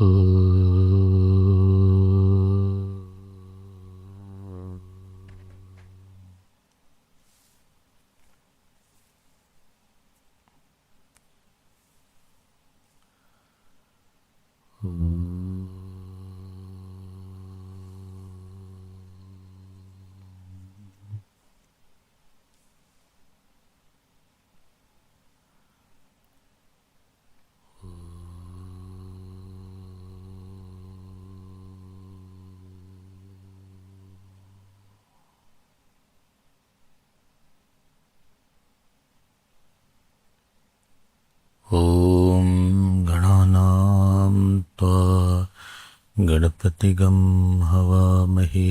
ॐ गणानां त्वा गणपतिगं हवामहे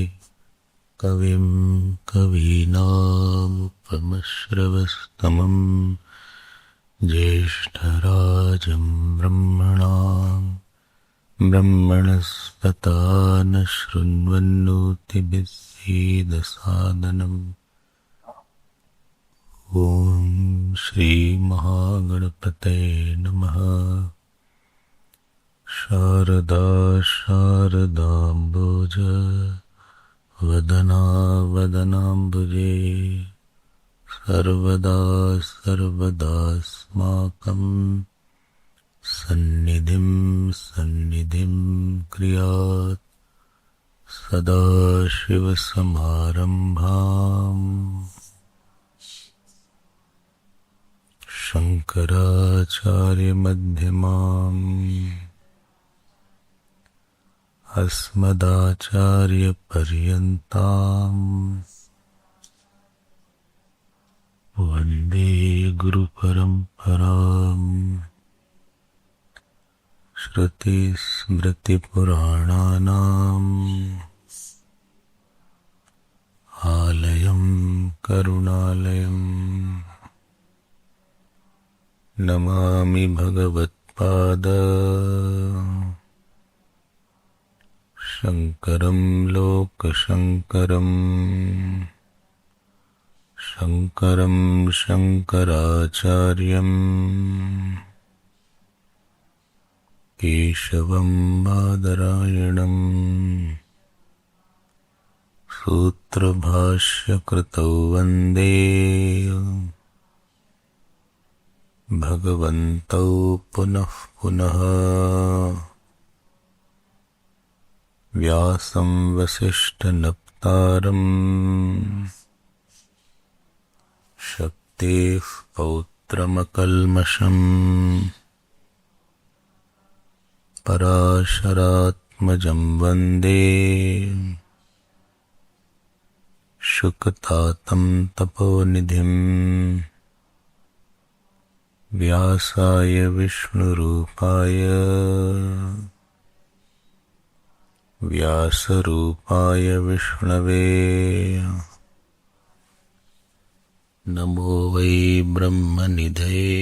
कविं कवीनामुपमश्रवस्तमं ज्येष्ठराजं ब्रह्मणस्पता न शृण्वन्नोतिभिस्सीदसादनम् ॐ श्रीमहागणपतये नमः। शारदा शारदाम्बोज वदना वदनाम्बुजे सर्वदा सर्वदास्माकं सन्निधिं सन्निधिं क्रियात्। सदाशिवसमारम्भाम् शङ्कराचार्यमध्यमाम् अस्मदाचार्यपर्यन्ताम् वन्दे गुरुपरम्पराम्। श्रुतिस्मृतिपुराणानाम् आलयं करुणालयम् नमामि भगवत्पाद शङ्करं लोकशङ्करम्। शङ्करं शङ्कराचार्यम् केशवं बादरायणम् सूत्रभाष्यकृतौ वन्दे भगवन्तौ पुनः पुनः। व्यासं वसिष्ठनप्तारम् शक्तेः पौत्रमकल्मषम् पराशरात्मजं वन्दे शुकतातं तपोनिधिम्। व्यासाय विष्णुरूपाय व्यासरूपाय विष्णवे नमो वै ब्रह्मनिधये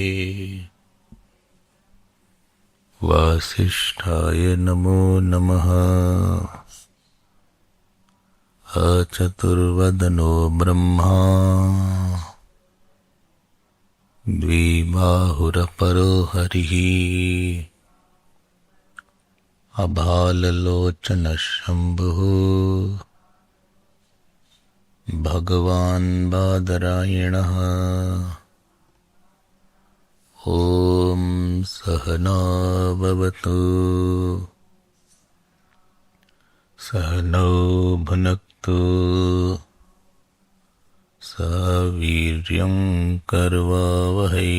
वासिष्ठाय नमो नमः। अचतुर्वदनो ब्रह्मा द्विबाहुरपरो हरिः अभाललोचनः शम्भुः भगवान् बादरायणः। ॐ सहना भवतु सहनौ भुनक्तु सह वीर्यं करवावहै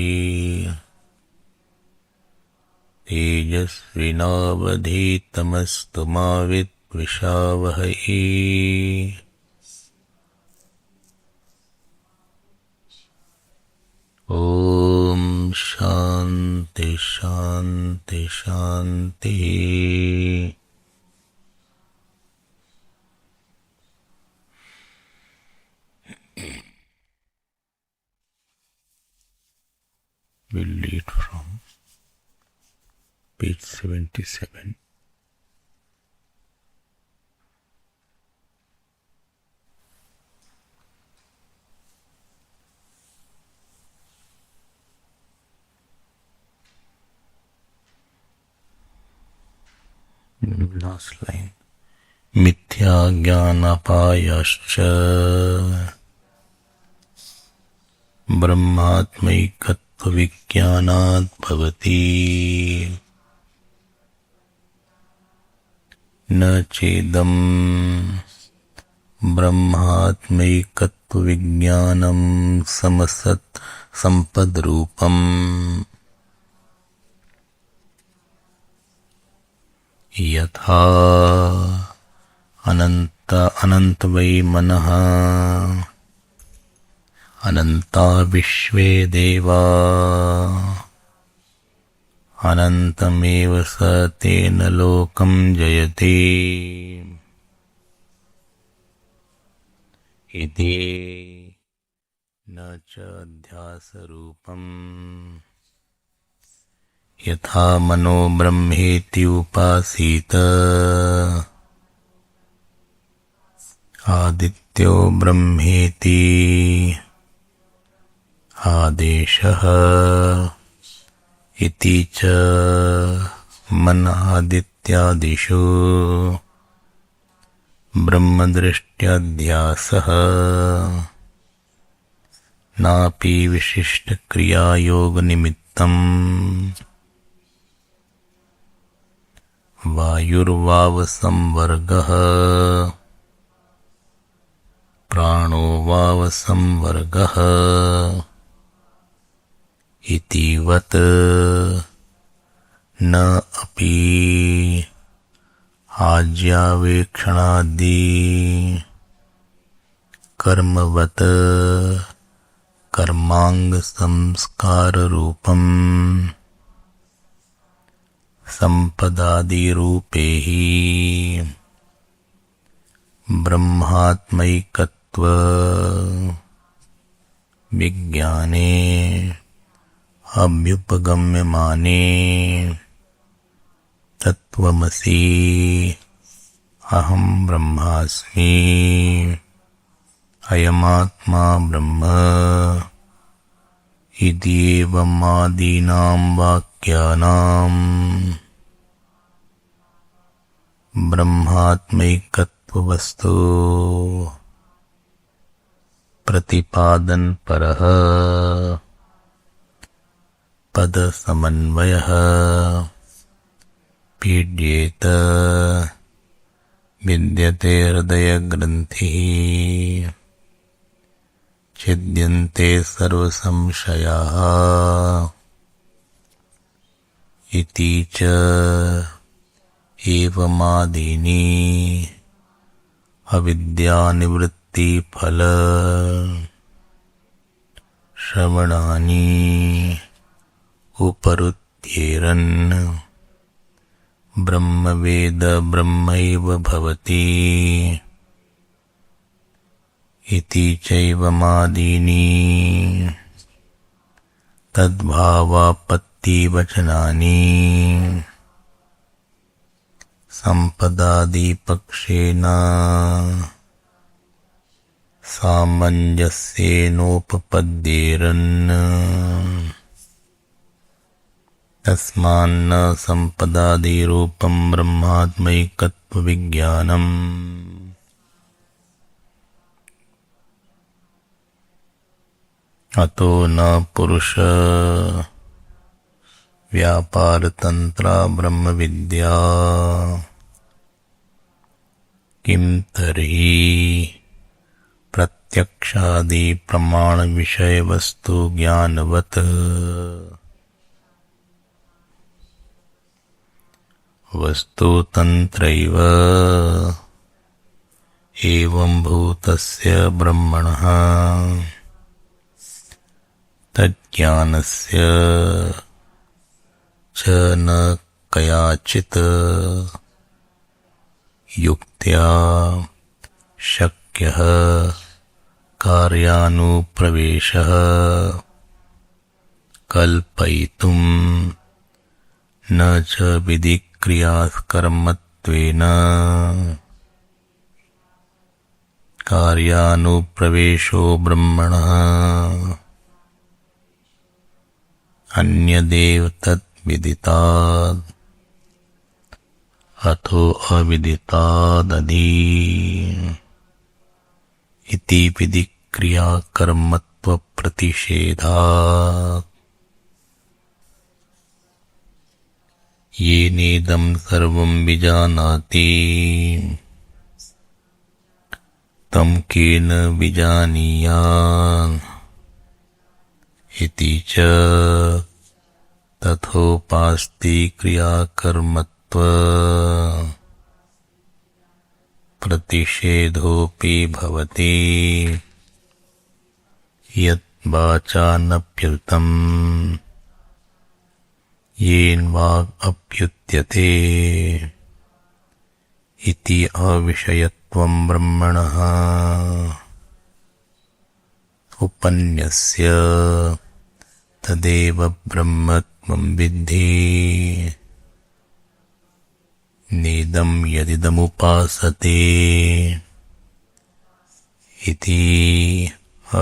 तेजस्विनावधीतमस्तु मा विद्विषावहै। ॐ शान्ति शान्ति शान्तिः। We'll read from page 77. Last line. Mithya jnanapayascha brahmatmaikatva vijnanat bhavati न चेदं ब्रह्मात्मैकत्व विज्ञानं समसत् संपद्रूपम् यथा अनंत वै मनः अनंता विश्वे देवा अनन्तमेव स तेन लोकं जयते इति न च अध्यासरूपम् यथा मनो ब्रह्मेति उपासीत आदित्यो ब्रह्मेति आदेशः इति च मन आदित्यादिषु ब्रह्मदृष्ट्यध्यासः नापि विशिष्टक्रियायोगनिमित्तम् वायुर्वावसंवर्गः प्राणो वावसंवर्गः इतिवत् न अपि आज्यावेक्षणादि कर्मवत् कर्मांग संस्कार रूपम् संपदादि रूपे ही ब्रह्मात्मैकत्व विज्ञाने अभ्युपगम्यमाने तत्त्वमसि अहं ब्रह्मास्मि अयमात्मा ब्रह्म इत्येवमादीनां वाक्यानां ब्रह्मात्मैकत्ववस्तु प्रतिपादनपरः पदसमन्वयः पीड्येत विद्यते हृदयग्रन्थिः छिद्यन्ते सर्वसंशयाः इति च एवमादीनि अविद्यानिवृत्तिफल श्रवणानि उपरुत्येरन् ब्रह्मवेद ब्रह्मैव भवति इति चैवमादीनि तद्भावापत्तिवचनानि संपदादिपक्षेन सामञ्जस्येनोपपद्येरन् तस्मान्न संपदादिरूपं ब्रह्मात्मैकत्वविज्ञानम् अतो न पुरुष व्यापारतंत्रा ब्रह्मविद्या किं तर्हि प्रत्यक्षादि प्रमाण विषय वस्तु ज्ञानवत् वस्तुतन्त्रैव एवं भूतस्य ब्रह्मणः तज्ज्ञानस्य च न कयाचित् युक्त्या शक्यः कार्यानुप्रवेशः कल्पयितुं न च विधिक्रियाकर्मत्वेन कार्यानुप्रवेशो ब्रह्मणः अन्यदेव तद्विदितात् अथो अविदितादधि इति विधिक्रियाकर्मत्वप्रतिषेधात् येनेदं सर्वं विजानाति तं केन विजानीयात् इति च तथोपास्ति क्रियाकर्मत्व प्रतिषेधोऽपि भवति यत् वाचानप्युक्तम् येन वाक् अप्युच्यते इति अविषयत्वं ब्रह्मणः उपन्यस्य तदेव ब्रह्मत्वं विद्धि नेदं यदिदमुपासते इति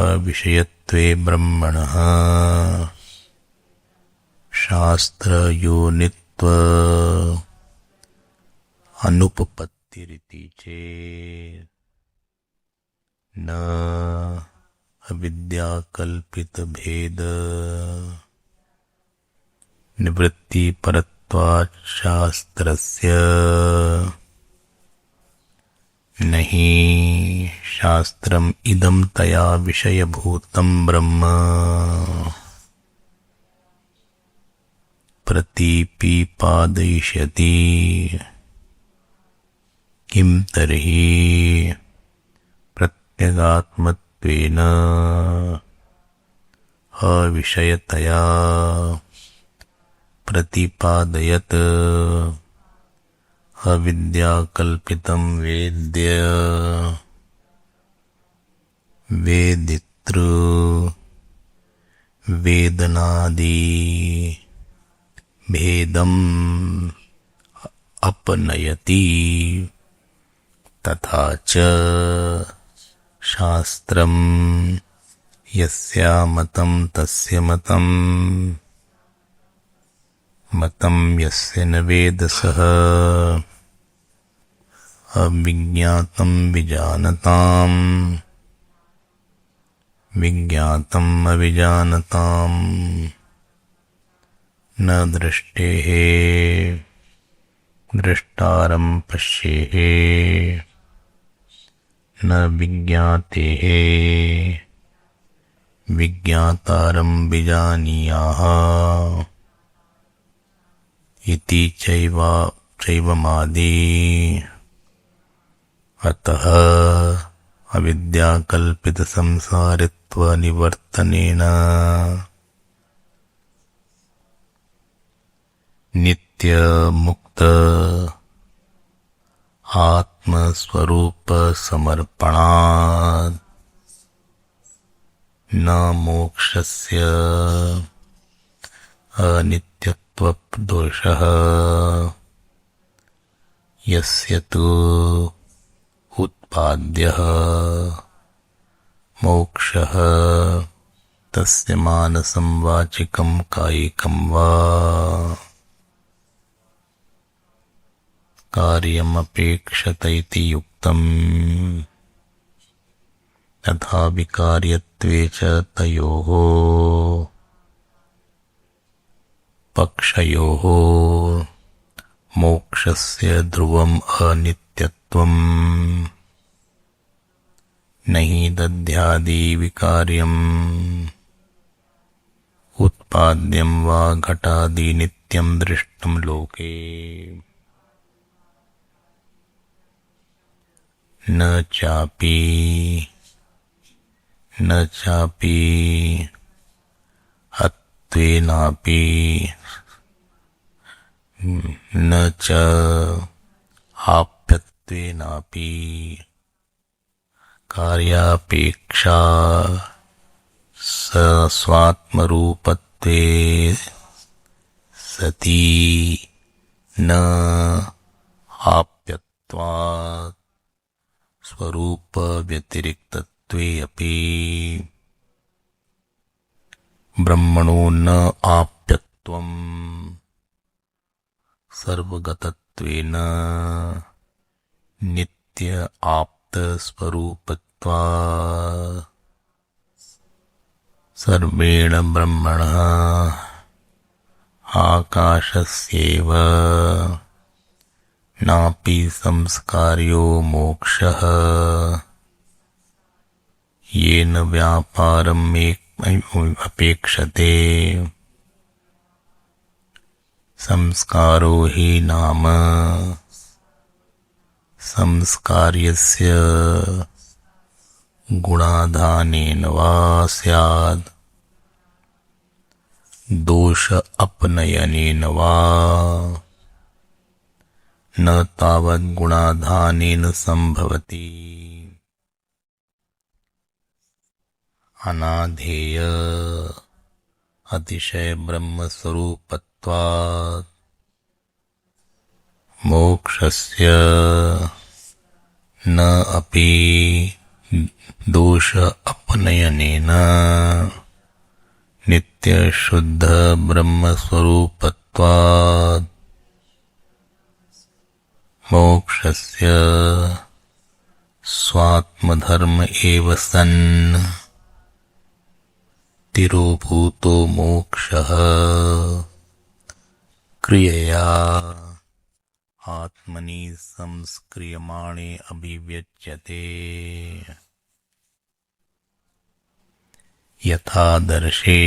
अविषयत्वे ब्रह्मणः शास्त्रयोनित्व अनुपपत्तिरिति चेत् न अविद्याकल्पितभेद निवृत्तिपरत्वात् शास्त्रस्य न हि शास्त्रम् इदं तया विषयभूतं ब्रह्म प्रतिपिपादयिष्यति किं तर्हि प्रत्यगात्मत्वेन अविषयतया प्रतिपादयत् अविद्याकल्पितं वेद्य वेदितृ वेदनादि भेदम् अपनयति तथा च शास्त्रम् यस्य मतं तस्य मतम् मतं यस्य न वेद सः अविज्ञातं विजानताम् विज्ञातम् अविजानताम् न दृष्टेः द्रष्टारं पश्येः न विज्ञातेः विज्ञातारं विजानीयाः इति चैवमादि अतः अविद्याकल्पितसंसारित्वनिवर्तनेन नित्यमुक्त आत्मस्वरूपसमर्पणात् न मोक्षस्य अनित्यत्वदोषः यस्य तु उत्पाद्यः मोक्षः तस्य मानसं वाचिकं कायिकं वा कार्यमपेक्षत इति युक्तम् तथा विकार्यत्वे च तयोः पक्षयोः मोक्षस्य ध्रुवम् अनित्यत्वम् न हि दध्यादि विकार्यम् उत्पाद्यं वा घटादि नित्यं दृष्टं लोके न चापि अत्वेनापि न च आप्यत्वेनापि कार्यापेक्षा स्वात्मरूपत्वे सति न आप्यत्वात् स्वरूपव्यतिरिक्तत्वे अपि ब्रह्मणो न आप्यत्वम् सर्वगतत्वम् रूपत्वेन नित्य आप्त स्वरूपत्वात् सर्वेण ब्रह्मणः आकाशस्येव नापि संस्कार्यो मोक्षः येन व्यापारम् अपेक्षते संस्कारो हि नाम संस्कार्यस्य गुणाधानेन वा स्यात् दोष अपनयनेन वा न तावत् गुणाधानेन संभवति। अनाधेय अतिशय ब्रह्म स्वरूपत्वात् मोक्षस्य न अपि दोष अपनयनेन नित्य शुद्ध ब्रह्म स्वरूपत्वात् मोक्षस्य स्वात्मधर्म एव सन् तिरोभूतो मोक्षः क्रियया आत्मनि संस्क्रियमाणे अभिव्यज्यते। यथादर्शे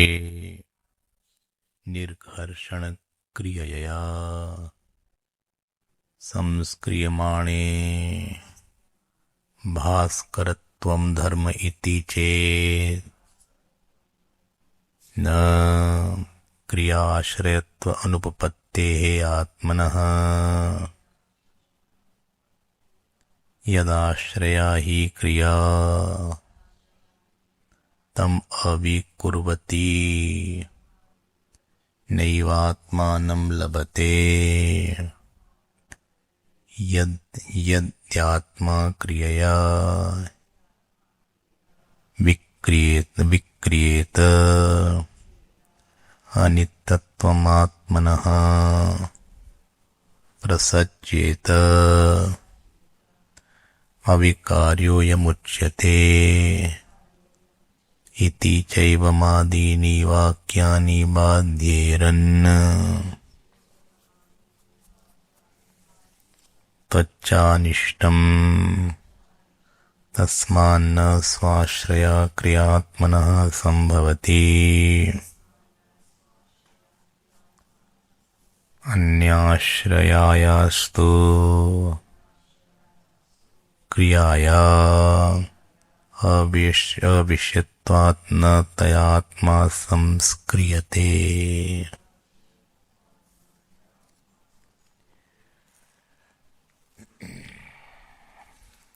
निर्घर्षण क्रियया संस्क्रियमाणे भास्करत्वं धर्म इति चेत् न क्रियाश्रयत्व अनुपपत्तेः आत्मनः यदाश्रया हि क्रिया तम अविकुर्वती नैवात्मानं लभते। यद्यात्मा क्रियया विक्रियेत अनित्यत्वमात्मनः प्रसज्येत अविकार्योऽयमुच्यते इति चैवमादीनि वाक्यानि बाध्येरन्। त्वच्चानिष्टम् तस्मान्न स्वाश्रया क्रियात्मनः संभवति। अन्याश्रयायास्तु क्रियाया अविष्यत्वात् न तयात्मा संस्क्रियते।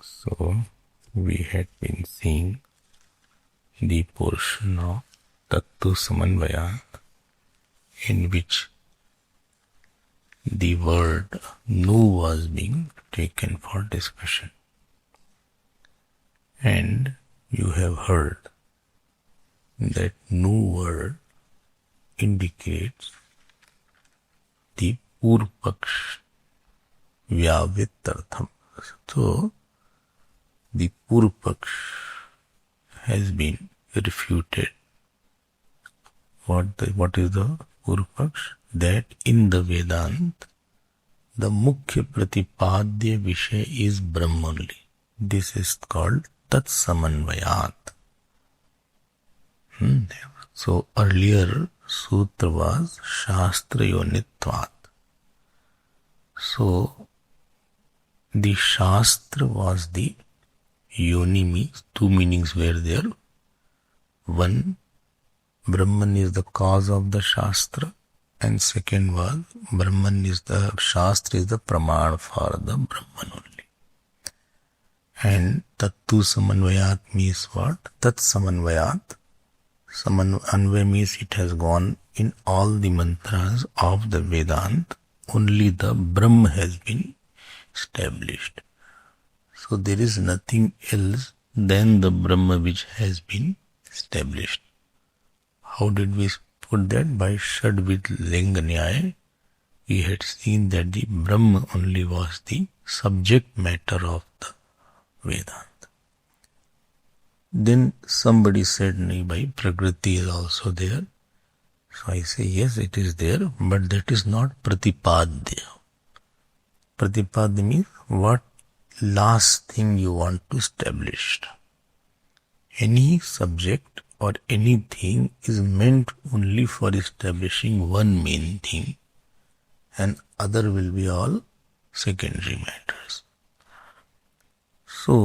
So we had been seeing the portion of Tattva Samanvayat in which the word nu was being taken for discussion. And you have heard that nu word indicates the Purvapaksh Vyavittartham. So, the Purvapaksh has been refuted. What is the Purvapaksh? That in the Vedanta, the Mukhya Pratipadya Vishay is Brahma only. This is called Tat Samanvayat. So earlier sutra was Shastra Yonitvat. So the Shastra was the Yoni means two meanings were there. One, Brahman is the cause of the Shastra, and second was Brahman is the Shastra is the Praman for the Brahman only. And Tattu Samanvayat means what? Tat Samanvayat. Samanvay means it has gone in all the mantras of the Vedanta. Only the Brahma has been established. So there is nothing else than the Brahma which has been established. How did we put that? By Shadvid Linga Nyaya. we had seen that the Brahma only was the subject matter of the Vedanta. Then somebody said, "Nahi bhai, Prakriti is also there." So I say, yes, it is there, but that is not Pratipadya. Pratipadya means what last thing you want to establish. Any subject or anything is meant only for establishing one main thing, and other will be all secondary matters. So,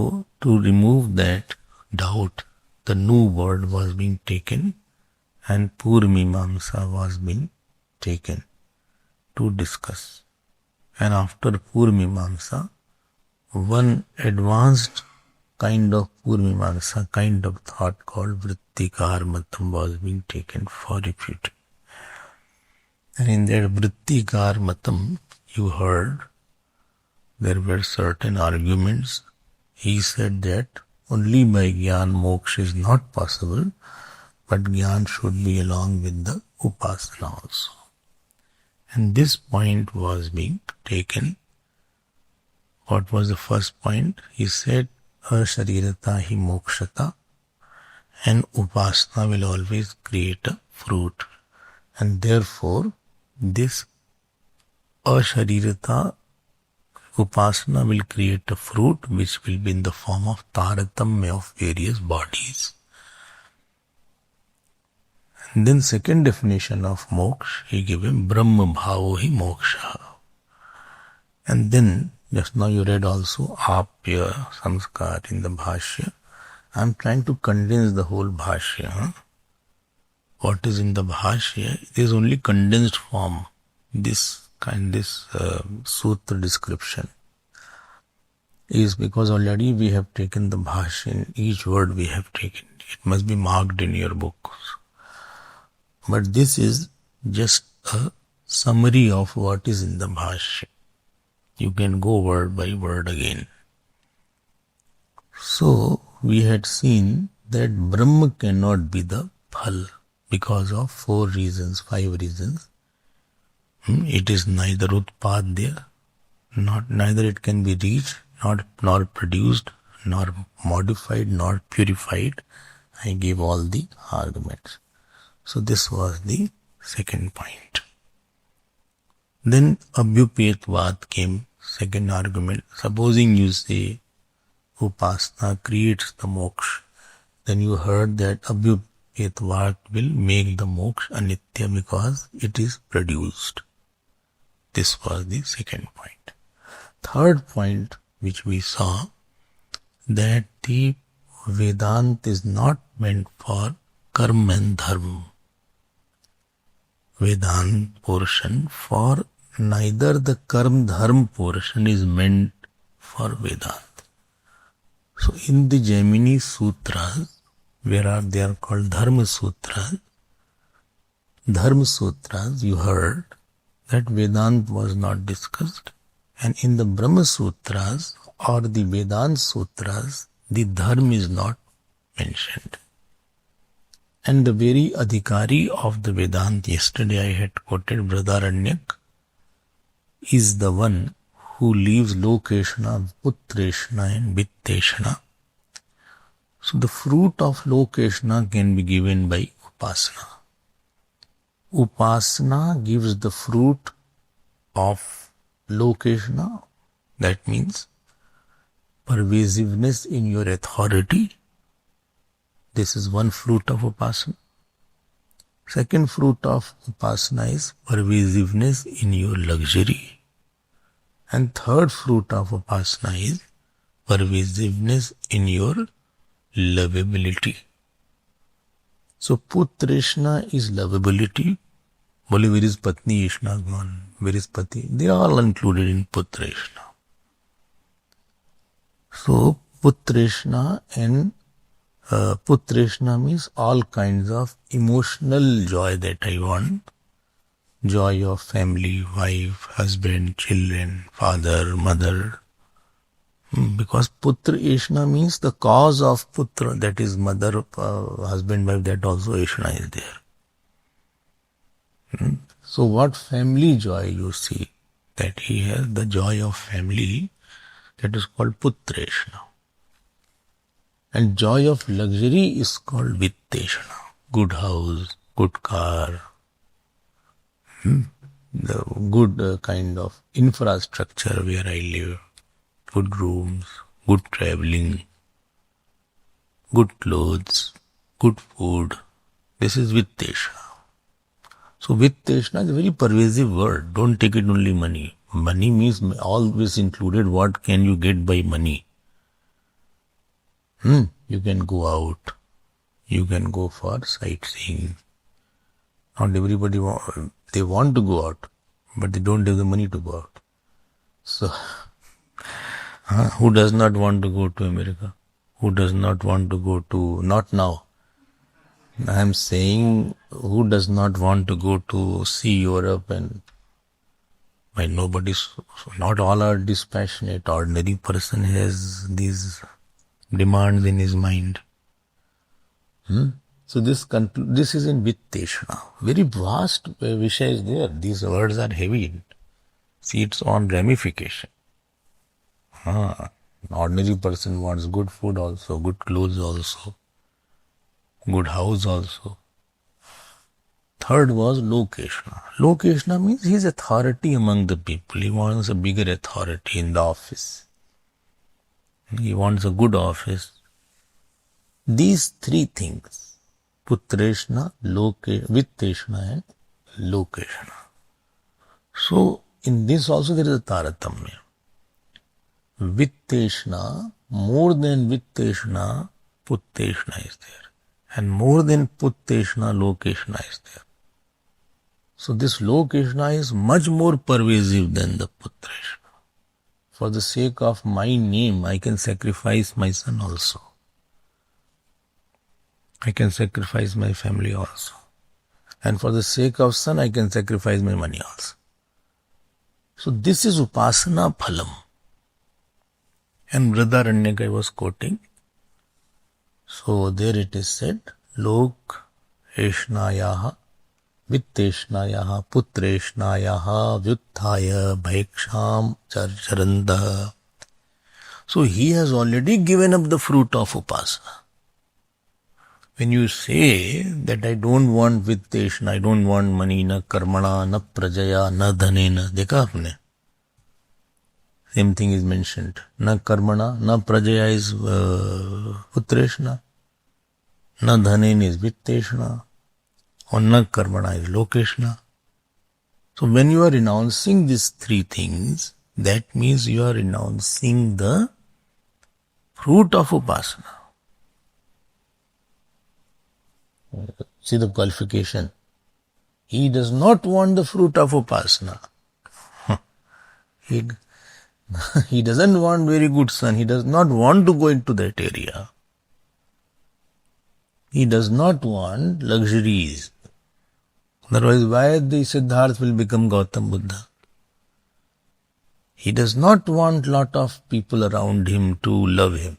to remove that doubt, the new word was being taken and Purmimamsa was being taken to discuss. And after Purmimamsa, one advanced kind of Purmimamsa, kind of thought called Vrittikar Matam was being taken for refuting. And in that Vrittikar Matam, you heard there were certain arguments. He said that only by Gyan moksha is not possible, but Gyan should be along with the Upasana also. And this point was being taken. What was the first point? He said, Asharirata hi mokshata, and Upasana will always create a fruit. And therefore, this Asharirata Upasana will create a fruit which will be in the form of Taratamya of various bodies. And then second definition of moksha, he gave him Brahma bhavo hi moksha. And then, just now you read also Apya Samskar in the Bhashya. I am trying to condense the whole Bhashya. What is in the Bhashya is only condensed form. This sutra description is because already we have taken the Bhashya. In each word we have taken. It must be marked in your books. But this is just a summary of what is in the Bhashya. You can go word by word again. So, we had seen that Brahma cannot be the phal because of 5 reasons. It is neither utpadya, neither it can be reached, nor produced, nor modified, nor purified. I gave all the arguments. So this was the second point. Then Abhyupetvad came, second argument. Supposing you say Upasana creates the moksha, then you heard that Abhyupetvad will make the moksha anitya because it is produced. This was the second point. Third point which we saw, that the Vedanta is not meant for karma and dharma. Vedanta portion for neither the karma dharma portion is meant for Vedanta. So in the Jaimini Sutras, they are called Dharma Sutras, you heard that Vedanta was not discussed. And in the Brahma Sutras or the Vedanta Sutras, the Dharma is not mentioned. And the very Adhikari of the Vedanta, yesterday I had quoted Brihadaranyak, is the one who leaves Lokeshana, Putreshana and Vitteshana. So the fruit of Lokeshana can be given by Upasana. Upasana gives the fruit of Lokeshana, that means pervasiveness in your authority. This is one fruit of Upasana. Second fruit of Upasana is pervasiveness in your luxury. And third fruit of Upasana is pervasiveness in your lovability. So Putreshna is lovability. Bole, where is Patni Ishna gone? Where is Pati? They are all included in Putreshna. So Putreshna and Putreshna means all kinds of emotional joy that I want. Joy of family, wife, husband, children, father, mother. Because Putra Eshna means the cause of Putra, that is mother, husband, wife, that also Eshna is there. So what family joy you see? That he has the joy of family, that is called putreshna. And joy of luxury is called vitteshna. Good house, good car, the good kind of infrastructure where I live, good rooms, good traveling, good clothes, good food. This is vitteshna. So vitteshna is a very pervasive word. Don't take it only money. Money means always included what can you get by money. You can go out. You can go for sightseeing. Not everybody they want to go out, but they don't have the money to go out. So, who does not want to go to America? Who does not want to go to, not now. I am saying, who does not want to go to see Europe? And why not all are dispassionate. Ordinary person has these demands in his mind. So this is in vitteshna. Very vast Vishaya is there. These words are heavy. See, it's on ramification. An ordinary person wants good food also, good clothes also, good house also. Third was lokeshna. Lokeshna means he is authority among the people. He wants a bigger authority in the office. He wants a good office. These three things, putreshna, vitteshna and lokeshna. So, in this also there is a taratamya. Vitteshna, more than vitteshna, putteshna is there. And more than putteshna, lokeshna is there. So this lokeshna is much more pervasive than the putreshna. For the sake of my name, I can sacrifice my son also. I can sacrifice my family also. And for the sake of son, I can sacrifice my money also. So this is upasana phalam. And Vrihadaranyaka was quoting. So there it is said, Lok eshnayaha, vitteshnayaha, putreshnayaha, vyuthaya, bhaiksham, charcharanda. So he has already given up the fruit of upasana. When you say that I don't want vitteshna, I don't want money, na karmana, na prajaya, na dhanena, dekha aapne? Same thing is mentioned. Na karmana, na prajaya is putreshna, na dhanen is vitteshna, or na karmana is lokeshna. So when you are renouncing these three things, that means you are renouncing the fruit of upasana. See the qualification. He does not want the fruit of upasana. He doesn't want very good son. He does not want to go into that area. He does not want luxuries. Otherwise, why the Siddhartha will become Gautam Buddha? He does not want lot of people around him to love him.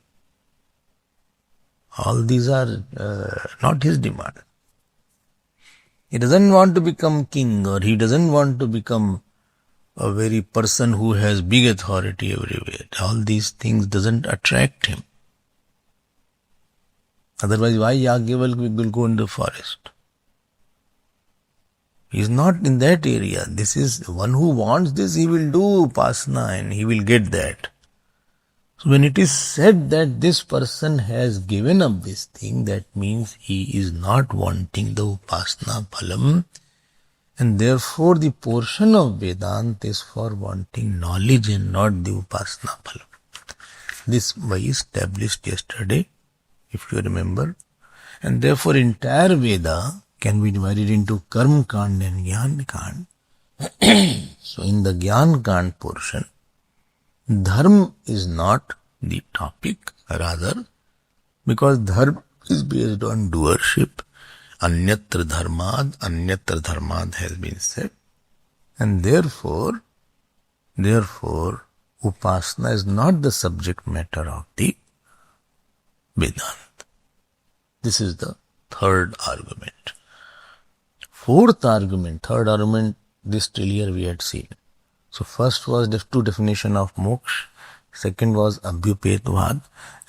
All these are not his demand. He doesn't want to become king, or he doesn't want to become a very person who has big authority everywhere. All these things doesn't attract him. Otherwise, why Yagyavalkya will go in the forest? He is not in that area. This is one who wants this, he will do upasana and he will get that. So when it is said that this person has given up this thing, that means he is not wanting the upasana phalam, and therefore the portion of Vedanta is for wanting knowledge and not the upasana phalam. This was established yesterday, if you remember. And therefore entire Veda can be divided into Karma Kand and Jnana Kand. So in the Jnana Kand portion, Dharma is not the topic, rather, because Dharma is based on doership. Anyatra dharmad has been said. And therefore, upasana is not the subject matter of the Vedanta. This is the third argument. fourth argument, third argument, this earlier we had seen. So first was the two definition of moksha, second was abhyupetvad,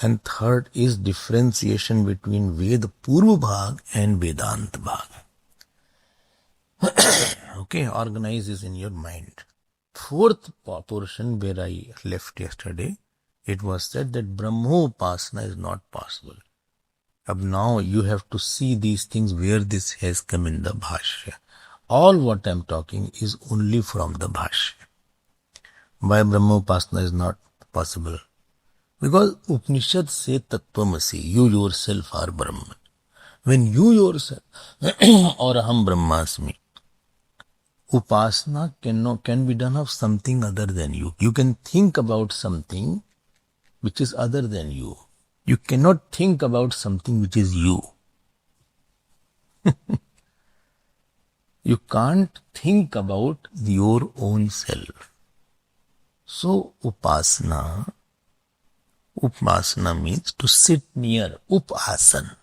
and third is differentiation between Ved Purva Bhag and Vedant Bhag. Okay, organize this in your mind. Fourth portion where I left yesterday, it was said that Brahmopasana is not possible. Ab now you have to see these things where this has come in the Bhashya. All what I am talking is only from the Bhashya. Why Brahmopasana is not possible? Because Upanishad say Tattvamasi, you yourself are Brahman. When you yourself, or Aham Brahmasmi, Upasana can be done of something other than you. You can think about something which is other than you. You cannot think about something which is you. You can't think about your own self. So Upasana means to sit near. Upasan.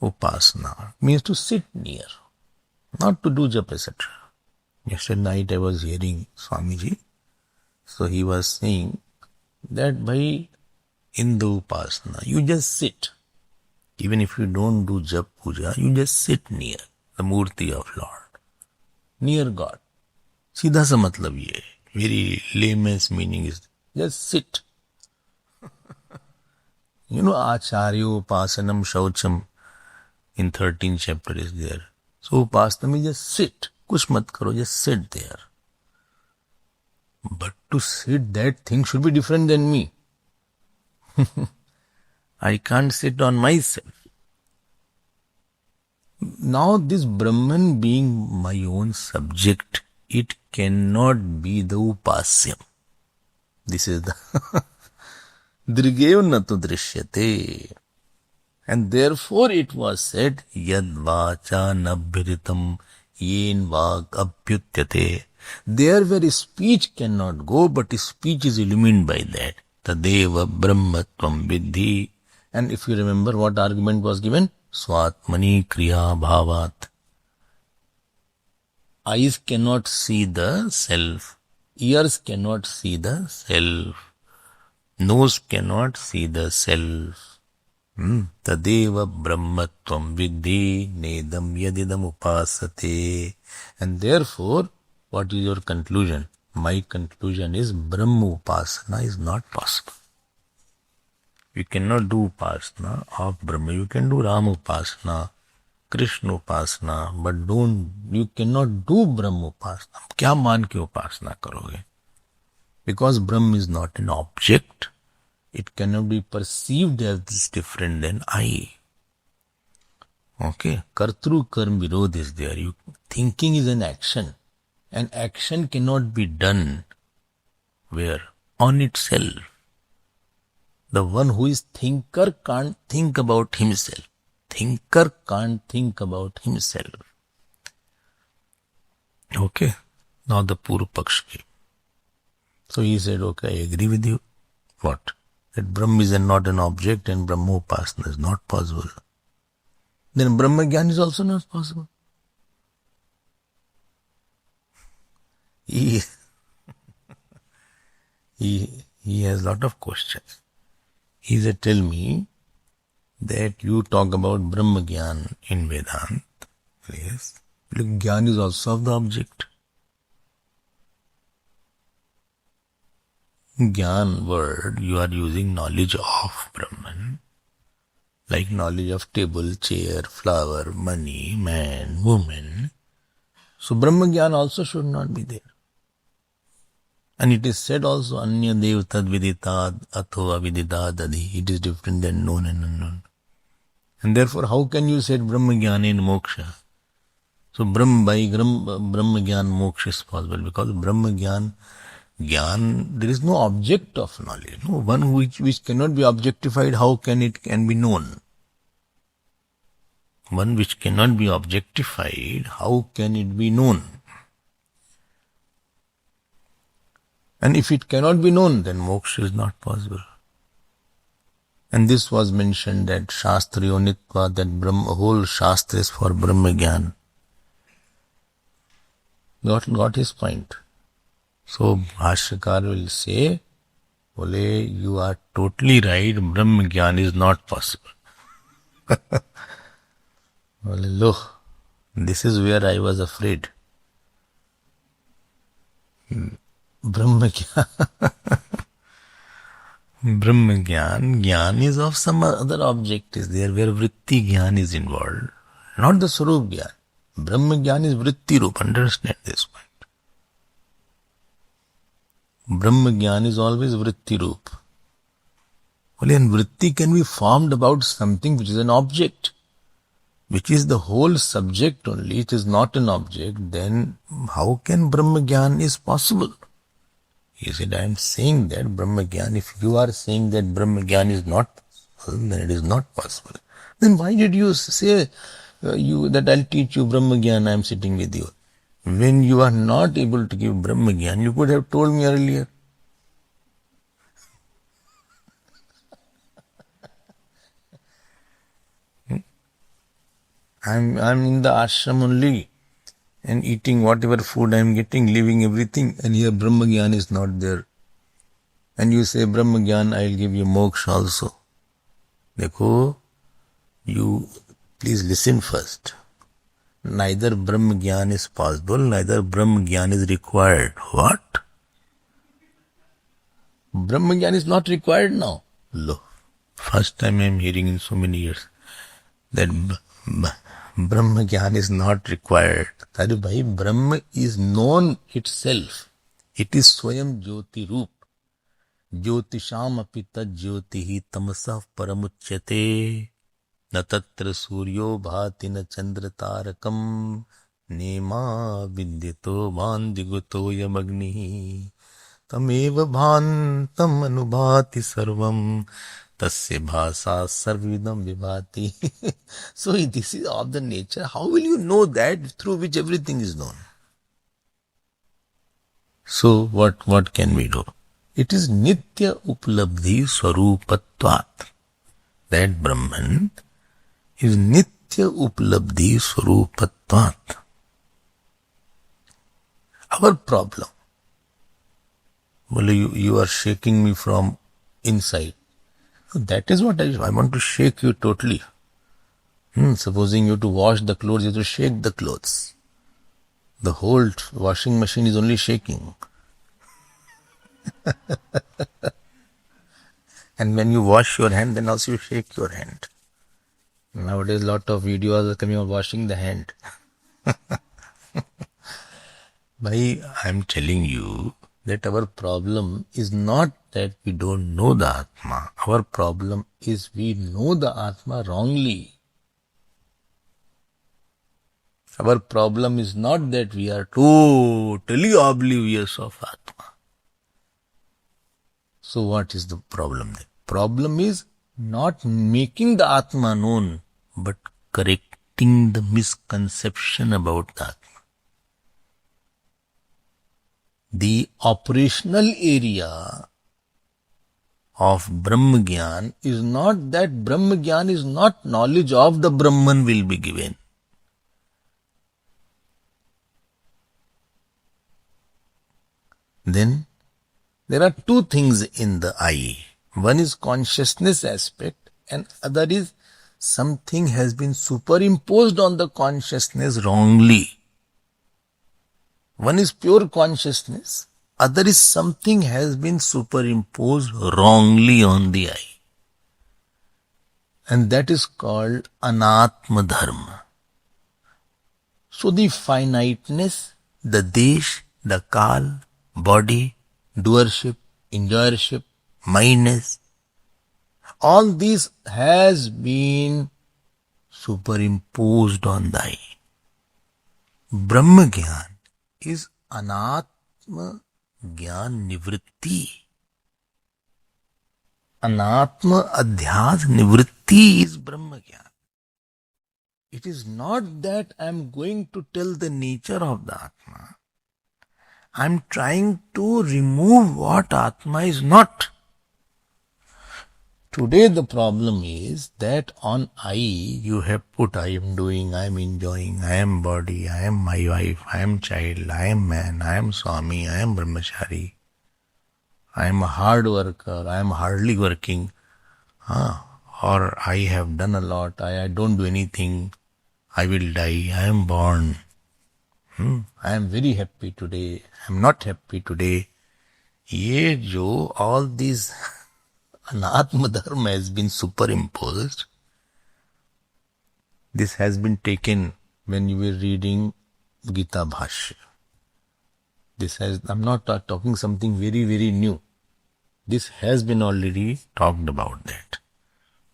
Upasana means to sit near, not to do japa, etc. Yesterday night I was hearing Swamiji. So he was saying that by in the Upasana, you just sit. Even if you don't do jap puja, you just sit near the Murti of Lord, near God. सीधा सा मतलब ये है. Very layman's meaning is just sit. You know, Acharya Upasanam Shaucham in 13th chapter is there. So Upasana means just sit. Kuch mat karo, just sit there. But to sit, that thing should be different than me. I can't sit on myself. Now this Brahman being my own subject, it cannot be the Upasyam. This is the Drigev natu drishyate. And therefore it was said, Yad vacha nabhiritam yen vak abhyutyate. There where speech cannot go, but speech is illumined by that. Tadeva brahmatvam vidhi. And if you remember what argument was given, Swatmani kriya bhavat. Eyes cannot see the self. Ears cannot see the self. Nose cannot see the self. Tadeva brahmatvam vidhi nedam yadidam upasate. And therefore, what is your conclusion? My conclusion is Brahma Upasana is not possible. You cannot do Upasana of Brahma. You can do Ram Upasana, Krishna Upasana, but you cannot do Brahma Upasana. क्या मान के उपासना करोगे? Because Brahma is not an object. It cannot be perceived as different than I. Okay? Kartru karm virodh is there. Thinking is an action. And action cannot be done where? On itself. The one who is thinker can't think about himself. Thinker can't think about himself. Okay? Now the Purva Paksh came. So he said, okay, I agree with you. What? That Brahma is not an object and Brahma Upasana is not possible. Then Brahma Gyan is also not possible. He has lot of questions. He said, tell me that you talk about Brahma Gyan in Vedanta. Yes. Look, Gyan is also of the object. Gyan word, you are using knowledge of Brahman, like knowledge of table, chair, flower, money, man, woman. So Brahma Gyan also should not be there. And it is said also, Anya dev tad viditad atho aviditad adhi. It is different than known and unknown. And therefore, how can you say Brahma Gyan in moksha? So Brahma Gyan moksha is possible because Brahma Gyan, there is no object of knowledge. No one which cannot be objectified, how can it be known? One which cannot be objectified, how can it be known? And if it cannot be known, then moksha is not possible. And this was mentioned that Shastriyonitva, that Brahma, whole Shastra is for Brahma Gyan. Got his point. So Bhashyakar will say, Bole, you are totally right, Brahma Gyan is not possible. Bole, look, this is where I was afraid. Brahma Gyan. Brahma Gyan, Gyan is of some other object is there where Vritti Gyan is involved. Not the Swarup Gyan. Brahma Gyan is Vritti Rup. Understand this point. Brahma Gyan is always Vritti Rup. Only and Vritti can be formed about something which is an object, which is the whole subject only. It is not an object. Then how can Brahma Gyan is possible? He said, I am saying that Brahma Gyan, if you are saying that Brahma Gyan is not possible, then it is not possible. Then why did you say that I'll teach you Brahma Gyan, I am sitting with you? When you are not able to give Brahma Gyan, you could have told me earlier. I'm in the ashram only and eating whatever food I'm getting, leaving everything, and here Brahma Gyan is not there. And you say, Brahma Gyan, I'll give you moksha also. Dekho, you please listen first. Neither Brahma Gyan is possible, neither Brahma Gyan is required. What? Brahma Gyan is not required now. Look, first time I'm hearing in so many years that Brahma Gyan is not required. Tare bhai, Brahma is known itself. It is Swayam Jyoti Roop. Jyotisham api tad jyotihi tamasah paramuchyate. Na tatra suryo bhati na chandra tarakam. Nema vidyito bandiguto yamagnihi. Tameva bhantam anubhati sarvam. Tasya bhasa sarvidam vibhati. So this is of the nature. How will you know that through which everything is known? So what can we do? It is nitya uplabdhi swarupatvat. That Brahman is nitya uplabdhi swarupatvat. Our problem. Well, you are shaking me from inside. That is what I want to shake you totally. Supposing you to wash the clothes, you have to shake the clothes. The whole washing machine is only shaking. And when you wash your hand, then also you shake your hand. Nowadays, lot of videos are coming on washing the hand. Bhai, I am telling you that our problem is not that we don't know the Atma. Our problem is we know the Atma wrongly. Our problem is not that we are totally oblivious of Atma. So what is the problem then? Problem is not making the Atma known, but correcting the misconception about the Atma. The operational area of Brahma Gyan is not that Brahma Gyan is not knowledge of the Brahman will be given. Then there are two things in the eye. One is consciousness aspect and other is something has been superimposed on the consciousness wrongly. One is pure consciousness, other is something has been superimposed wrongly on the eye. And that is called Anatma Dharma. So the finiteness, the desh, the kal, body, doership, enjoyership, mindness, all this has been superimposed on the eye. Brahma Gyan is Anatma Gyan Nivritti. Anatma Adhyas Nivritti is Brahma Gyan. It is not that I am going to tell the nature of the Atma. I am trying to remove what Atma is not. Today the problem is that on I you have put I am doing, I am enjoying, I am body, I am my wife, I am child, I am man, I am Swami, I am Brahmachari, I am a hard worker, I am hardly working, or I have done a lot, I don't do anything, I will die, I am born, I am very happy today, I am not happy today. ये जो all these Anatma Dharma has been superimposed. This has been taken when you were reading Gita Bhashya. I'm not talking something very, very new. This has been already talked about that.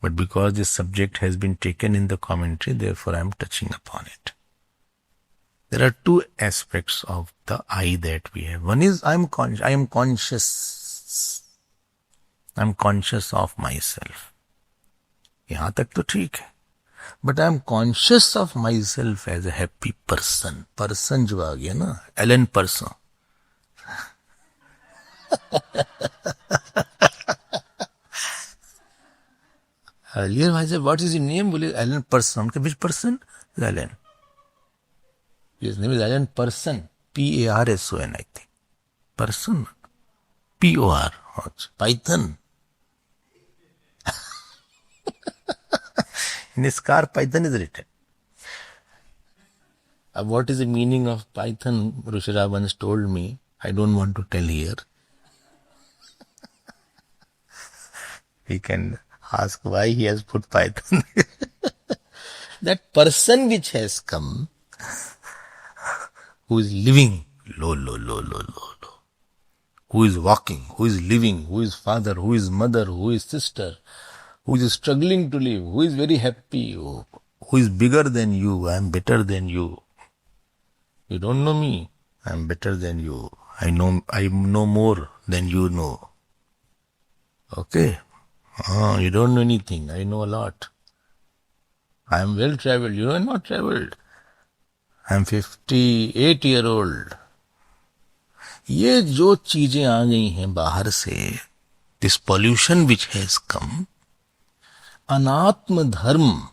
But because this subject has been taken in the commentary, therefore I am touching upon it. There are two aspects of the I that we have. One is I am conscious. I'm conscious of myself. यहाँ तक तो ठीक है. But I'm conscious of myself as a happy person. Person जो आ गया ना, Alan Person. Earlier I said, what is your name? बोले Alan Person. Which person? Alan. His name is Alan Person. P-A-R-S-O-N, I think. Person. P-O-R. Python. In Scar, Python is written. What is the meaning of Python? Rushira once told me. I don't want to tell here. We can ask why he has put Python. That person which has come, who is living, low, who is walking, who is living, who is father, who is mother, who is sister, who is struggling to live, who is very happy, who is bigger than you, I am better than you. You don't know me, I am better than you. I know more than you know. Okay? You don't know anything, I know a lot. I am well traveled, you are not traveled. I am 58-year-old. ये जो चीजें आ गई हैं बाहर से, this pollution which has come, अनात्म धर्म,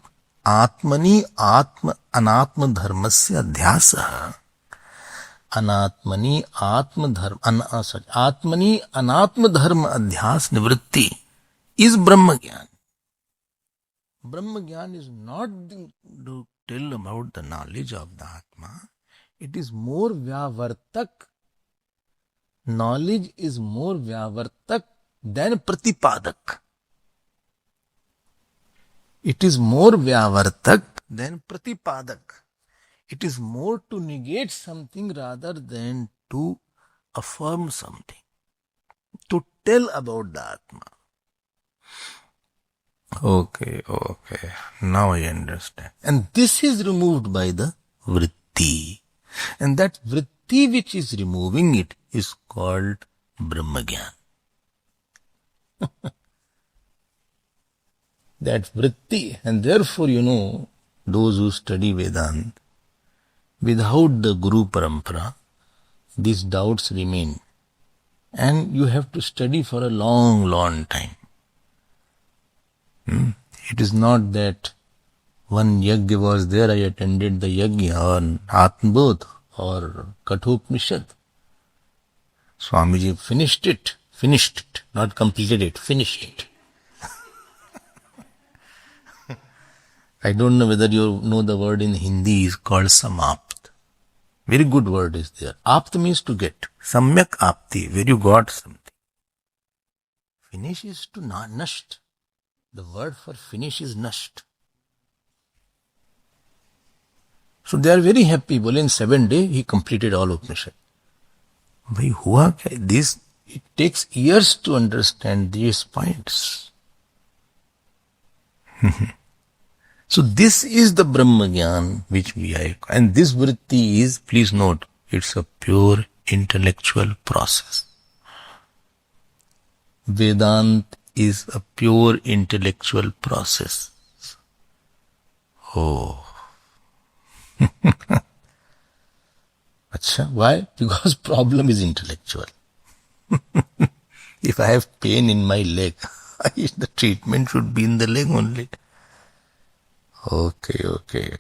आत्मनि आत्म अनात्म धर्मस्य अध्यासः, अनात्मनि आत्म धर्म आत्मनि अनात्म धर्म अध्यास निवृत्ति is ब्रह्म ज्ञान. ब्रह्म ज्ञान is not to tell about the knowledge of the Atma. It is more Vyavartak. Knowledge is more Vyavartak than Pratipadak. It is more Vyavartak than Pratipadak. It is more to negate something rather than to affirm something. To tell about the Atma. Okay. Now I understand. And this is removed by the vritti. And that vritti which is removing it is called Brahmagyan. That vritti. And therefore, those who study Vedanta, without the Guru Parampara, these doubts remain. And you have to study for a long time. It is not that one yajna was there, I attended the yajna on Atmabodh or Kathopanishad. Swamiji finished it, not completed it, finished it. I don't know whether you know the word in Hindi is called samapt. Very good word is there. Apt means to get. Samyak apti, where you got something. Finish is to nasht. The word for finish is nasht. So they are very happy. Well, in 7 days, he completed all Upanishad. Bhai, hua kya? This, it takes years to understand these points. So this is the Brahma Gyan which we have. And this vritti is, please note, it's a pure intellectual process. Vedant is a pure intellectual process. Oh. Achha, why? Because problem is intellectual. If I have pain in my leg, The treatment should be in the leg only. Okay.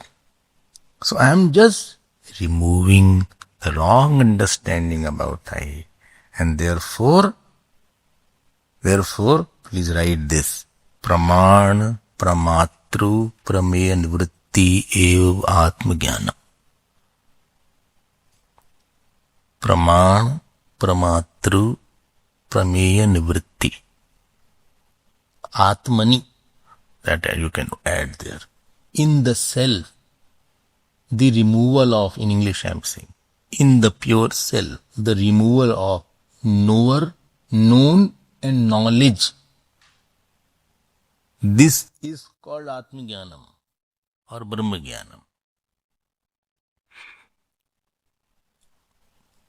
So I am just removing the wrong understanding about I. And therefore, please write this. Praman, pramatru, prameya nivritti ev atmagyanam. Praman, pramatru, prameya nivritti. Atmani, that you can add there. In the self, the removal of, in English I am saying, in the pure self, the removal of knower, known and knowledge. This is called Atmagyanam or Brahmagyanam.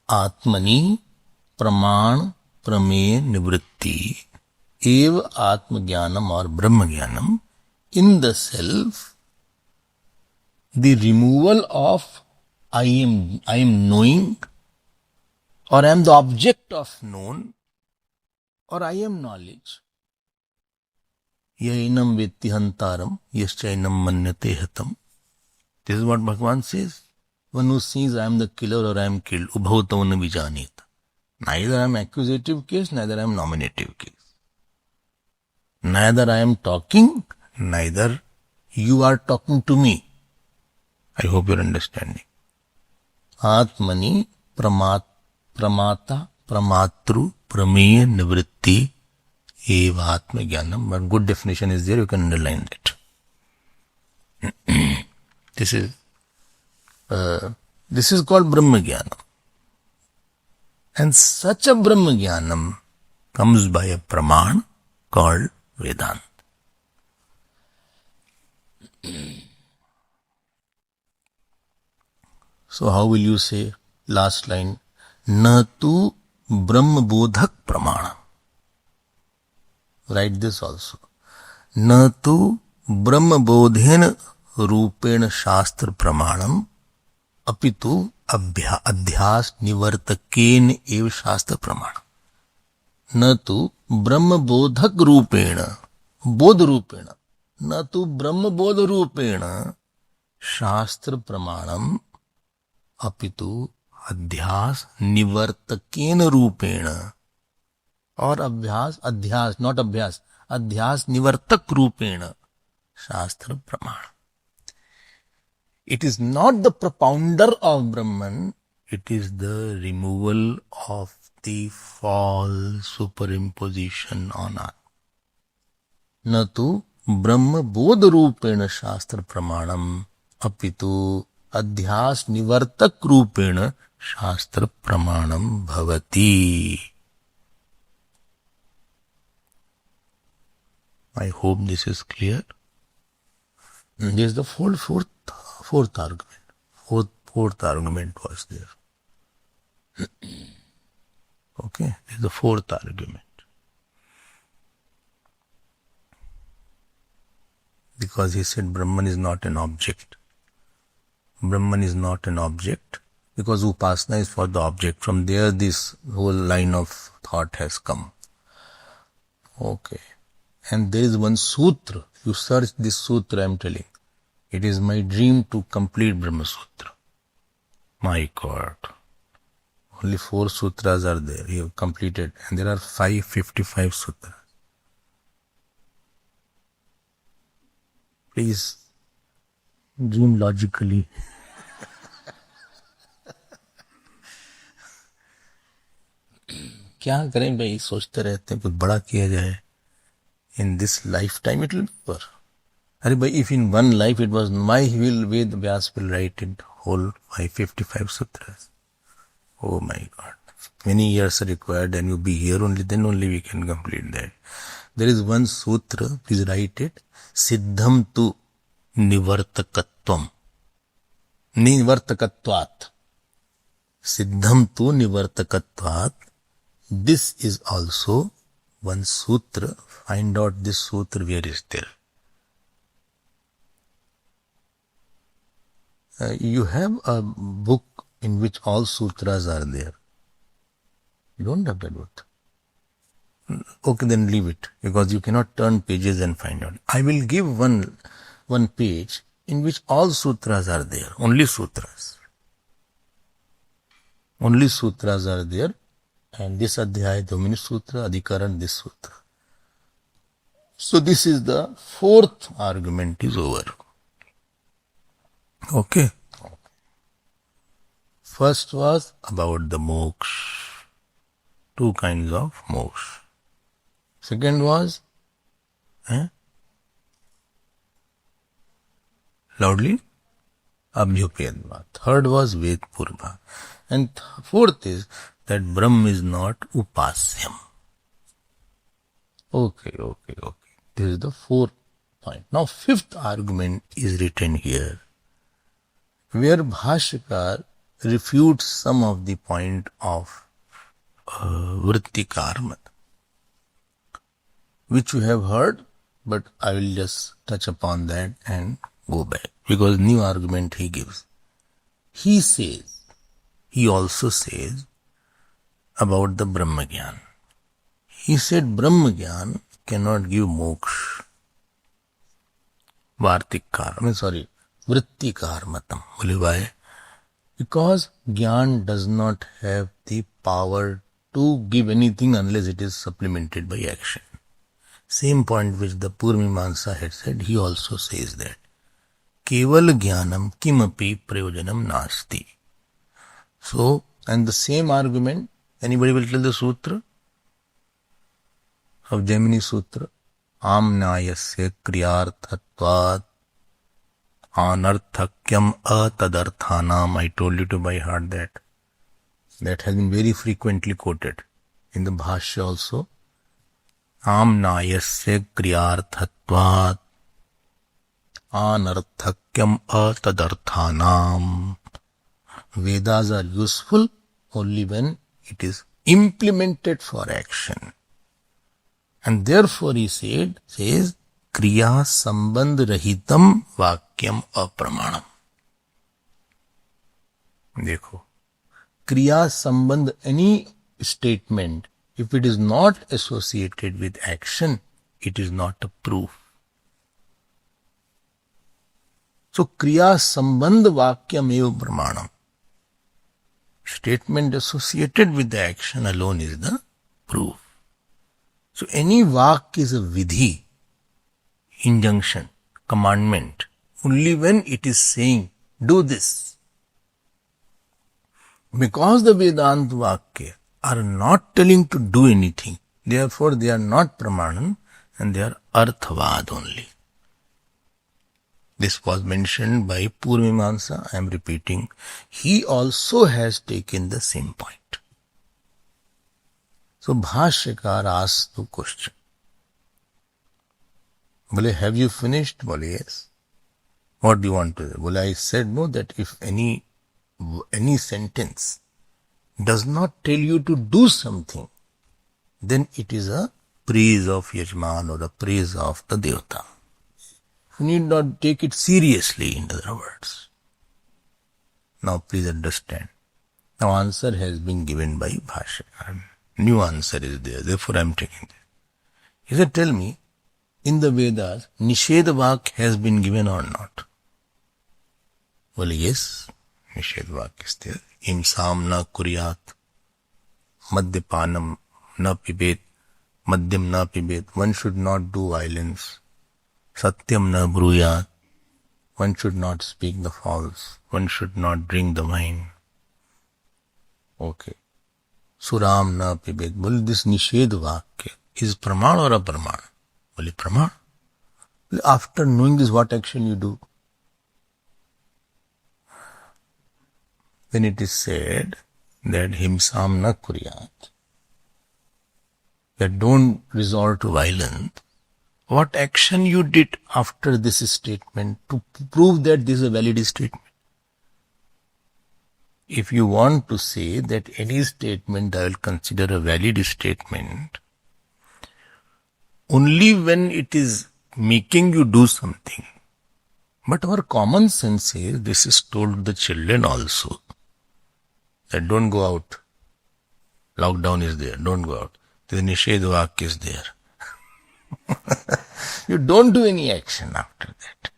Atmani praman prameya nivritti ev Atmagyanam or Brahmagyanam. In the self, the removal of I am knowing, or I am the object of known, or I am knowledge. Yainam vetti hantaram, yaschainam manyate hatam. This is what Bhagavan says. One who sees I am the killer or I am killed, ubhautav na vijanit. Neither I am accusative case, neither I am nominative case. Neither I am talking, neither you are talking to me. I hope you are understanding. Atmani pramata pramatru prameya nivritti eva atmagyanam. One good definition is there, you can underline that. This is called Brahmagyanam. And such a Brahmagyanam comes by a praman called Vedanta. So how will you say last line? Na tu Brahma bodhak pramana. Write this also. Na tu Brahma bodhen rupena shastra pramanam apitu adhyas nivartaken ev shastra pramanam. Na tu Brahma bodhak rupena, bodh rupena, na tu Brahma bodh rupena shastra pramanam apitu adhyas nivartaken rupena, or adhyas, not abhyas, adhyas nivartak rupena shastra pramana. It is not the propounder of Brahman, it is the removal of the false superimposition on us. Na tu Brahma bodh rupena shastra pramanam apitu adhyas nivartak rupena shastra pramanam bhavati. I hope this is clear. This is the fourth argument. Fourth argument was there. Okay, this is the fourth argument. Because he said Brahman is not an object. Brahman is not an object because Upasana is for the object. From there this whole line of thought has come. Okay. And there is one sutra. You search this sutra, I am telling. It is my dream to complete Brahma Sutra. My God. Only 4 sutras are there. You have completed. And there are 555 sutras. Please dream logically. क्या करें भाई, सोचते रहते हैं कुछ बड़ा किया जाए. In this lifetime it will be over. Arey bhai, if in one life it was my will, Ved Vyas will write it whole 555 sutras. Oh my God. Many years are required and you be here only, then only we can complete that. There is one sutra, please write it. Siddham tu nivartakatvam. Nivartakatvat. Siddham tu nivartakatvat. This is also one sutra. Find out this sutra where is there. You have a book in which all sutras are there. You don't have that book. Okay, then leave it, because you cannot turn pages and find out. I will give one page in which all sutras are there, only sutras. Only sutras are there, and this Adhyaya Domini Sutra, Adhikaran this sutra. So this is the fourth argument is over. Okay. First was about the moksha, two kinds of moksha. Second was, loudly, Abhyupedva. Third was Ved Purva. And fourth is that Brahm is not Upasyam. Okay. This is the fourth point. Now fifth argument is written here, where Bhashyakar refutes some of the point of Vritti Karma, which you have heard, but I will just touch upon that and go back, because new argument he gives. He also says about the Brahmagyan. He said Brahmagyan cannot give moksha. Vritti Karmatam. Why? Because Gyan does not have the power to give anything unless it is supplemented by action. Same point which the Purvamimamsa had said, he also says that. Keval Gyanam kimapi prayojanam nasti. So, and the same argument, anybody will tell the sutra of Jaimini Sutra? Amnayasya kriyarthatvat anarthakyam atadarthanam. I told you to by heart that. That has been very frequently quoted in the Bhashya also. Amnayasya kriyarthatvat anarthakyam atadarthanam. Vedas are useful only when it is implemented for action. And therefore he says, Kriya Sambandh Rahitam Vakyam Apramanam. Dekho. Kriya Sambandh, any statement, if it is not associated with action, it is not a proof. So Kriya Sambandh Vakyam eva Pramanam. Statement associated with the action alone is the proof. So any vak is a vidhi, injunction, commandment, only when it is saying, do this. Because the Vedanta Vakya are not telling to do anything, therefore they are not pramanam and they are arthavad only. This was mentioned by Purvamimamsa, I am repeating. He also has taken the same point. So Bhashyakar asks the question. Bole, have you finished? Bole, yes. What do you want to say? Bole, I said no, that if any sentence does not tell you to do something, then it is a praise of Yajman or a praise of the Devata. You need not take it seriously, in other words. Now please understand. Now answer has been given by Bhashyakar. New answer is there, therefore I am taking this. He said, tell me, in the Vedas, Nishedha Vak has been given or not? Well, yes, Nishedha Vak is there. Imsam na kuryat, madhyapanam na pibet, madhyam na pibet. One should not do violence. Satyam na bruyat. One should not speak the false. One should not drink the wine. Okay. Suram na pibet. Well, this Nishedha Vakya is praman or apraman? Well, praman. After knowing this, what action you do? When it is said that himsam na kuryat, that don't resort to violence, what action you did after this statement to prove that this is a valid statement? If you want to say that any statement I will consider a valid statement, only when it is making you do something. But our common sense says this is told the children also, that don't go out. Lockdown is there, don't go out. The Nishedh Vakya is there. You don't do any action after that.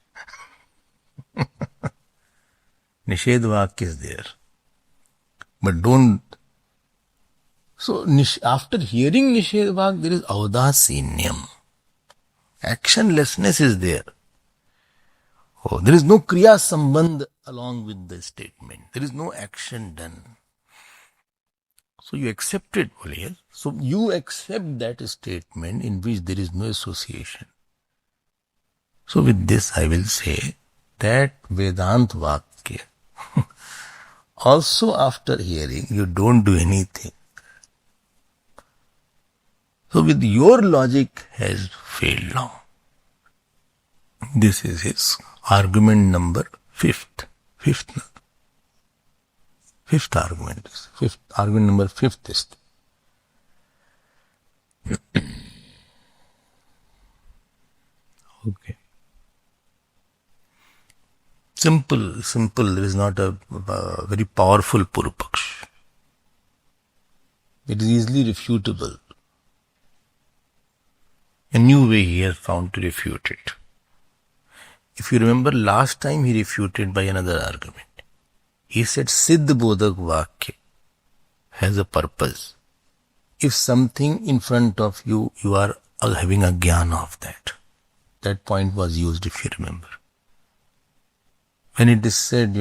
Nishedh Vakya is there. But don't. So, after hearing Nishedh Vakya, there is Audasinyam. Actionlessness is there. Oh, there is no Kriya Sambandh along with the statement. There is no action done. So you accept it, yes. So you accept that statement in which there is no association. So with this I will say that Vedant Vakya, also after hearing, you don't do anything. So with your logic has failed now. This is his argument number fifth. Fifth argument. Fifth argument number fifth is. Okay. Simple. There is not a very powerful Purupaksh. It is easily refutable. A new way he has found to refute it. If you remember, last time he refuted by another argument. He said Siddh Bodhak Vakya has a purpose. If something in front of you, you are having a jnana of that. That point was used, if you remember. When it is said,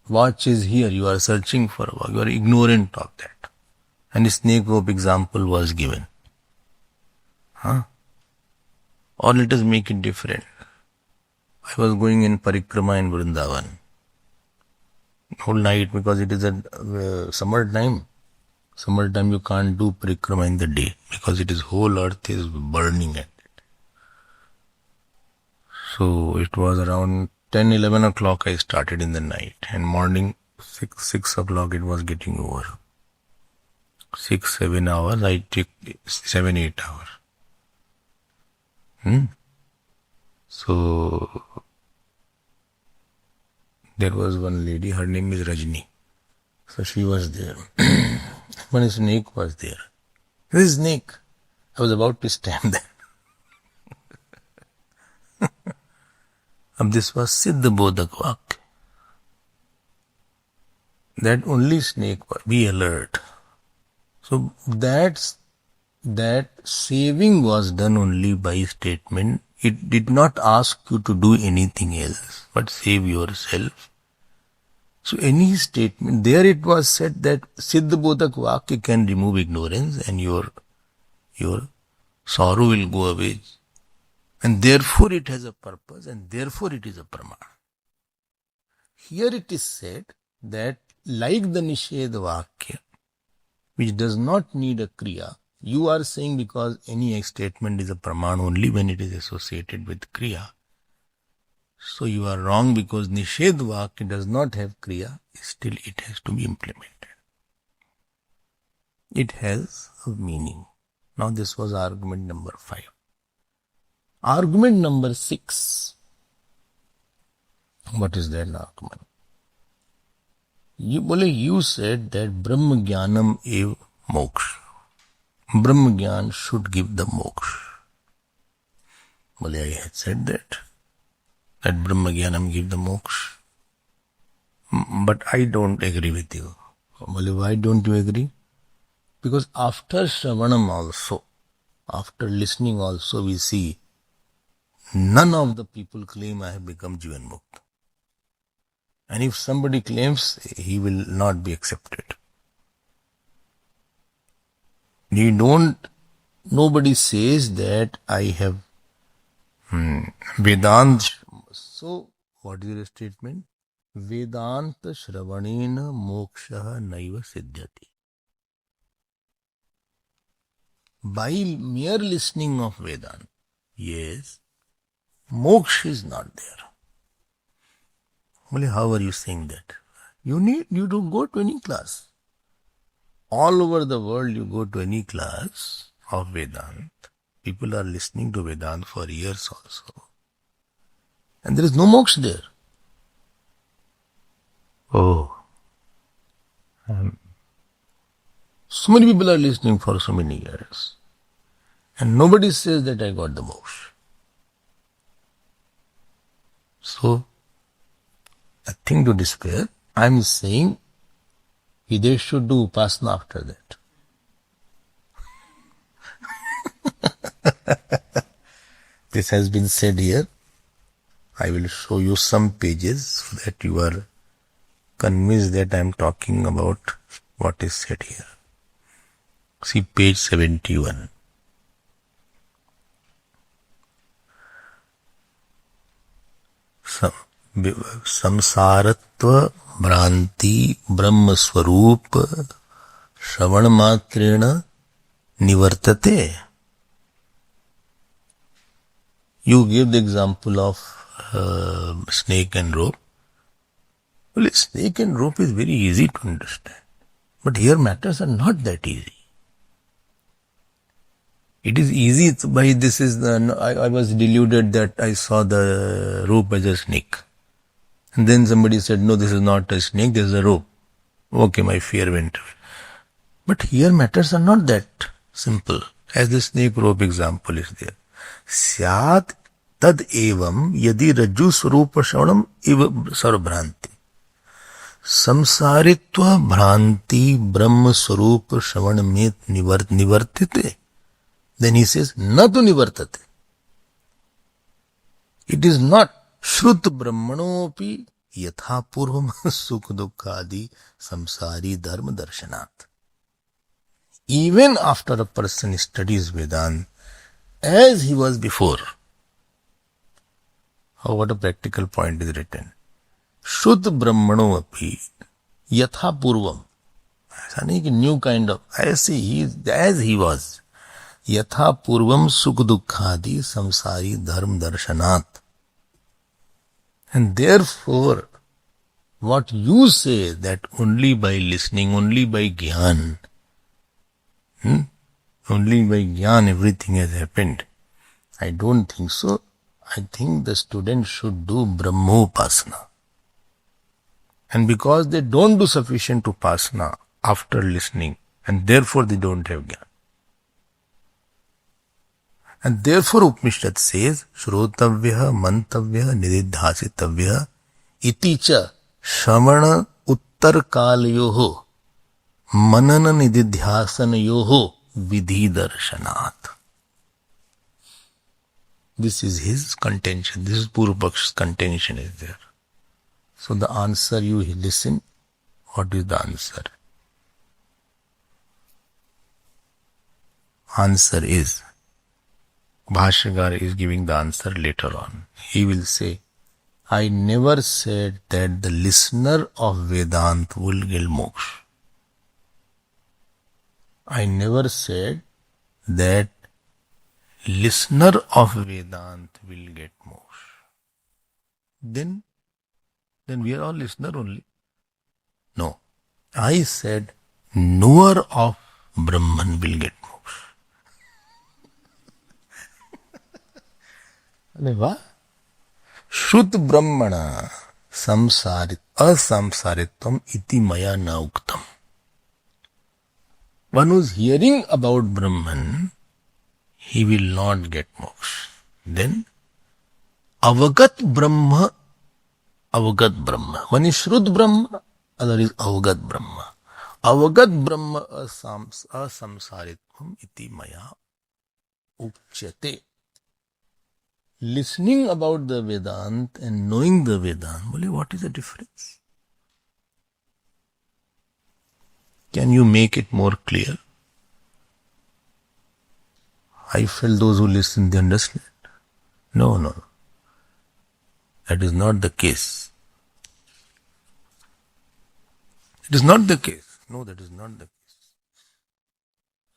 watch is here, you are searching for a watch, you are ignorant of that. And a snake rope example was given. Or let us make it different. I was going in Parikrama in Vrindavan. Whole night, because it is a summer time. Summer time you can't do Parikrama in the day because it is whole earth is burning at it. So it was around 10, 11 o'clock I started in the night, and morning 6 o'clock it was getting over. 6, 7 hours, I took 7, 8 hours. So there was one lady, her name is Rajni. So she was there. One snake was there. This snake. I was about to stand there. And this was Siddh Bodhak Vakya. That only snake was. Be alert. So that saving was done only by statement. It did not ask you to do anything else, but save yourself. So any statement, there it was said that Siddh Bodhak Vakya can remove ignorance and your sorrow will go away. And therefore it has a purpose and therefore it is a pramana. Here it is said that like the Nishedh Vakya, which does not need a Kriya, you are saying because any statement is a pramana only when it is associated with Kriya. So you are wrong because Nishedh Vakya does not have Kriya, still it has to be implemented. It has a meaning. Now this was argument number 5. Argument number 6. What is that argument? You said that Brahma Jnanam ev moksha. Brahma Jnana should give the moksha. I had said that Brahma Jnanam give the moksha. But I don't agree with you. Why don't you agree? Because after Shravanam also, after listening also, we see none of the people claim I have become Jivan Mukta. And if somebody claims, he will not be accepted. Nobody says that I have Vedant. So, what is your statement? Vedanta Shravanena Moksha Naiva Siddhyati. By mere listening of Vedanta, yes, moksha is not there. How are you saying that? You don't go to any class. All over the world you go to any class of Vedanta. People are listening to Vedanta for years also. And there is no moksha there. So many people are listening for so many years. And nobody says that I got the moksha. So, nothing to despair. I am saying they should do upasana after that. This has been said here. I will show you some pages so that you are convinced that I am talking about what is said here. See page 71. संसारत्व भ्रांति ब्रह्म स्वरूप श्रवण मात्रेण निवर्तते. You give the example of snake and rope. Well, snake and rope is very easy to understand. But here matters are not that easy. It is easy by this is the, I was deluded that I saw the rope as a snake. And then somebody said, no, this is not a snake, this is a rope. Okay, my fear went away. But here matters are not that simple, as the snake rope example is there. Syat tad evam yadi rajju swarupa shravanam eva sarvabhranti. Samsaritva bhranti brahma swarupa shravanam nivartite. Then he says, na tu nivartate. It is not shrut brahmanopi yatha purvam sukh dukkhadi samsari dharma darshanat. Even after a person studies Vedanta as he was before. Oh, what a practical point is written. Shrut brahmanopi yatha purvam. ऐसा नहीं कि new kind of, ऐसे ही as he was. यथा पूर्वम सुख दुखादि संसारी धर्म दर्शनात्. And therefore, what you say that only by listening, only by jnana, only by jnana everything has happened. I don't think so. I think the student should do Brahmopasana. And because they don't do sufficient upasana after listening, and therefore they don't have jnana. And therefore Upanishad says, Shrotavya, Mantavya, Nididhasitavya, Iticha, Shravana Uttar Kalayoho, Manana Nididhyasanayoho, Vidhi Darshanat. This is his contention. This is Purvapaksha's contention is there. So the answer you listen, what is the answer? Answer is, Bhashyagar is giving the answer later on. He will say, I never said that the listener of Vedanta will get moksha. I never said that listener of Vedanta will get moksha. Then we are all listener only. No. I said knower of Brahman will get moksha. वाह. श्रुत ब्रह्मणा संसारित अsamsaritvam iti maya na uktam. One who is hearing about Brahman, he will not get moksha. Then avagat Brahma. One is Shrut Brahma, other is avagat Brahma. Avagat Brahma asamsaritvam iti maya uchyate. Listening about the Vedanta and knowing the Vedanta, what is the difference? Can you make it more clear? I felt those who listen, they understand. No. That is not the case. It is not the case. No, that is not the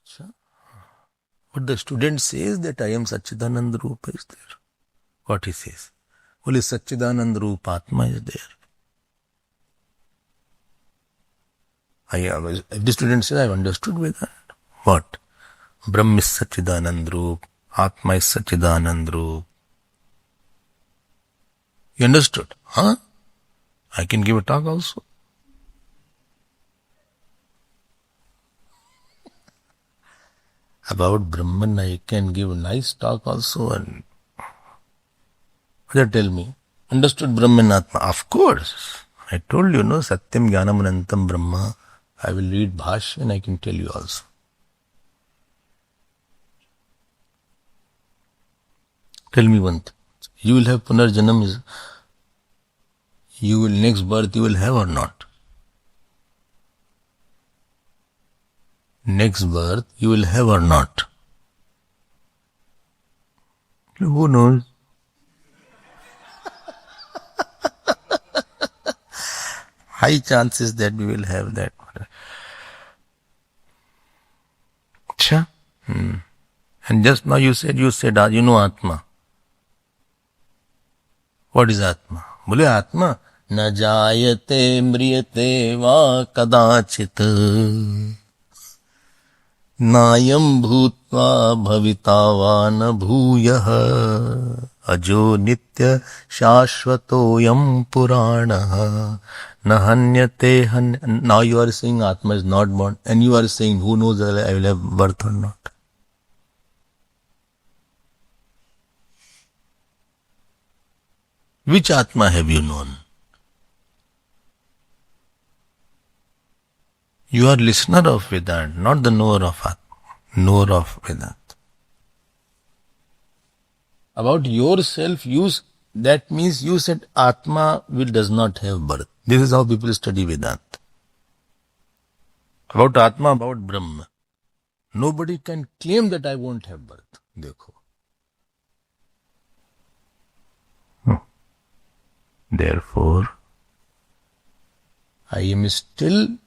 case. But the student says that I am Satchidananda Rupa is there. What he says? Well, Satchidananda Rupa Atma is there. If the student says, I have understood Vedanta. What? Brahma is Satchidananda Rupa, Atma is Satchidananda Rupa. You understood? Huh? I can give a talk also. About Brahman, I can give nice talk also. And tell me, understood Brahman Atma? Of course. I told you, no, Satyam Jnanam Anantam Brahma. I will read Bhashya and I can tell you also. Tell me one thing. You will have Punarjanam. You will, next birth you will have or not? Next birth you will have or not? Who knows? High chances that we will have that. Acha? And just now you said, you know Atma. What is Atma? Bole Atma? Na jayate mriyate va kadachit. Nayam bhutva bhavita va na bhuyah. Ajo nitya shashvatoyam purana. Nahanyate han. Now you are saying Atma is not born, and you are saying, who knows whether I will have birth or not. Which Atma have you known? You are listener of Vedanta, not the knower of Atma, knower of Vedanta. About yourself, that means you said Atma does not have birth. This is how people study Vedanta. About Atma, about Brahma. Nobody can claim that I won't have birth. Dekho. Therefore, I am still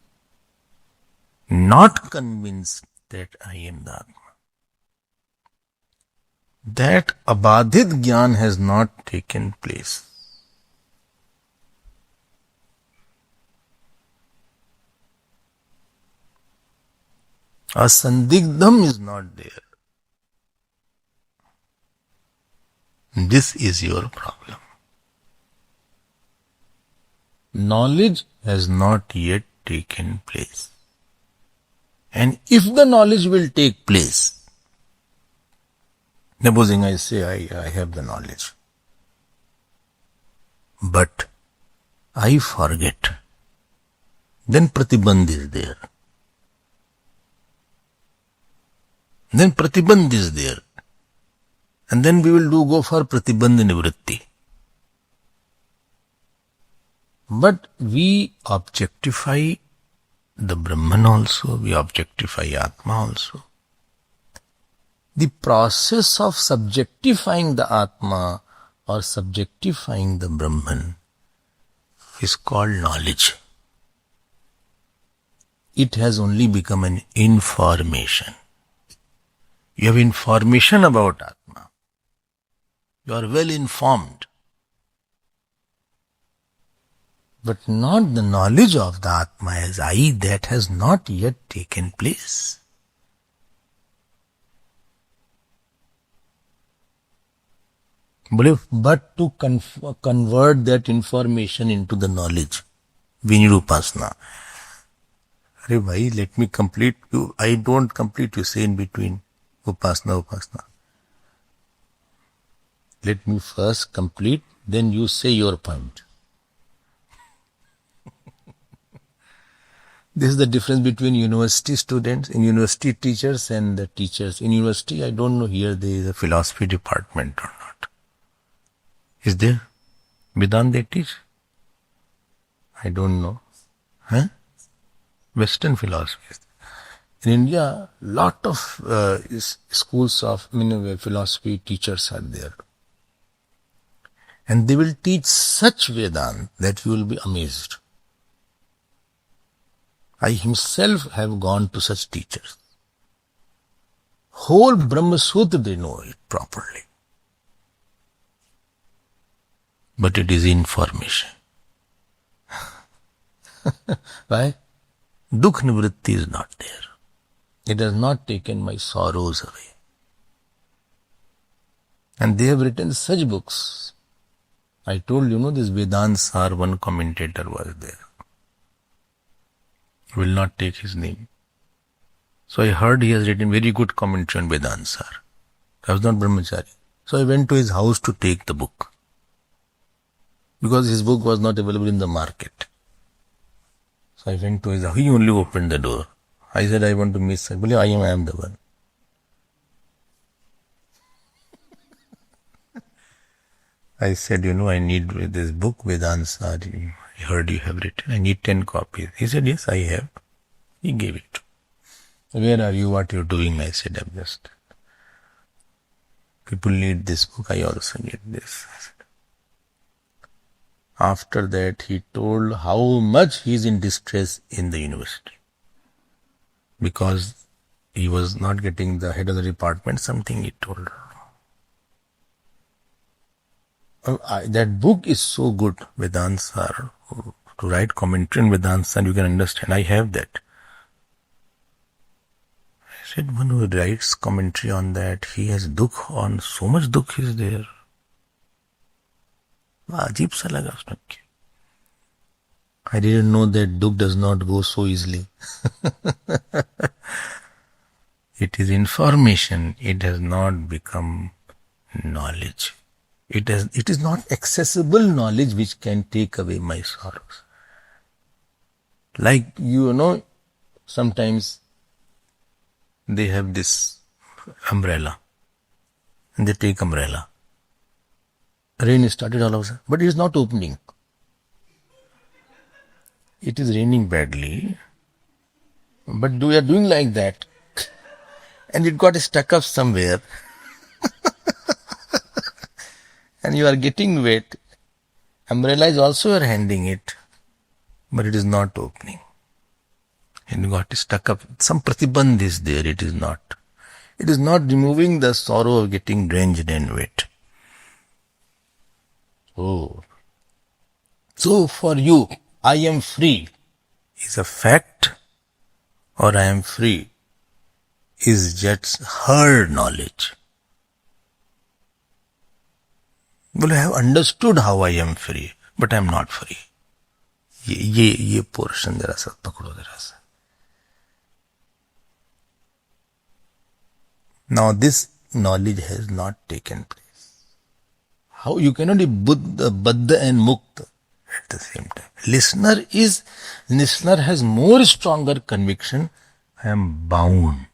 not convinced that I am the Atma. That abadhit jnana has not taken place. Asandigdham is not there. This is your problem. Knowledge has not yet taken place. And if the knowledge will take place, supposing I say I have the knowledge, but I forget, then pratibandh is there. Then pratibandh is there. And then we will go for pratibandh nivritti. But we objectify the Brahman also, we objectify Atma also. The process of subjectifying the Atma or subjectifying the Brahman is called knowledge. It has only become an information. You have information about Atma. You are well informed. But not the knowledge of the Atma as I, that has not yet taken place. But to convert that information into the knowledge, we need upasana. Arey bhai, let me complete you. I don't complete, you say in between. Upasana. Let me first complete, then you say your point. This is the difference between university students and university teachers and the teachers. In university, I don't know here there is a philosophy department or not. Is there? Vedanta they teach? I don't know. Western philosophy. In India, lot of schools of philosophy teachers are there. And they will teach such Vedanta that you will be amazed. I himself have gone to such teachers. Whole Brahma Sutra they know it properly. But it is information. Why? Dukh nivritti is not there. It has not taken my sorrows away. And they have written such books. I told you, this Vedanta Sar, one commentator was there. I will not take his name. So I heard he has written very good commentary on Vedanta Sar. I was not brahmachari. So I went to his house to take the book. Because his book was not available in the market. So I went to his house. He only opened the door. I said, I want to meet Sir. I am the one. I said, I need this book, Vedanta Sar. I heard you have written. I need 10 copies. He said, yes, I have. He gave it. Where are you? What you're doing? I said, I'm just. People need this book. I also need this. After that, he told how much he is in distress in the university. Because he was not getting the head of the department, something he told. That book is so good, Vedanta Sar. To write commentary on Vedanta Sar, you can understand. I have that. I said, one who writes commentary on that, he has dukh on, so much dukh is there. अजीब सा लगा उसमें. I didn't know that dukh does not go so easily. It is information. It has not become knowledge. It is not accessible knowledge which can take away my sorrows. Like, sometimes they have this umbrella. And they take umbrella. Rain started all of a sudden, but it is not opening. It is raining badly, but we are doing like that, and it got stuck up somewhere, and you are getting wet. Umbrella is also you are handing it, but it is not opening. And got stuck up. Some pratibandh is there. It is not. It is not removing the sorrow of getting drenched and wet. Oh. So for you, I am free is a fact, or I am free is just her knowledge. Well, I have understood how I am free, but I am not free. ये portion जरा सा पकड़ो जरा सा. Now this knowledge has not taken place. How you cannot be Baddha and Mukta at the same time. Listener has more stronger conviction. I am bound.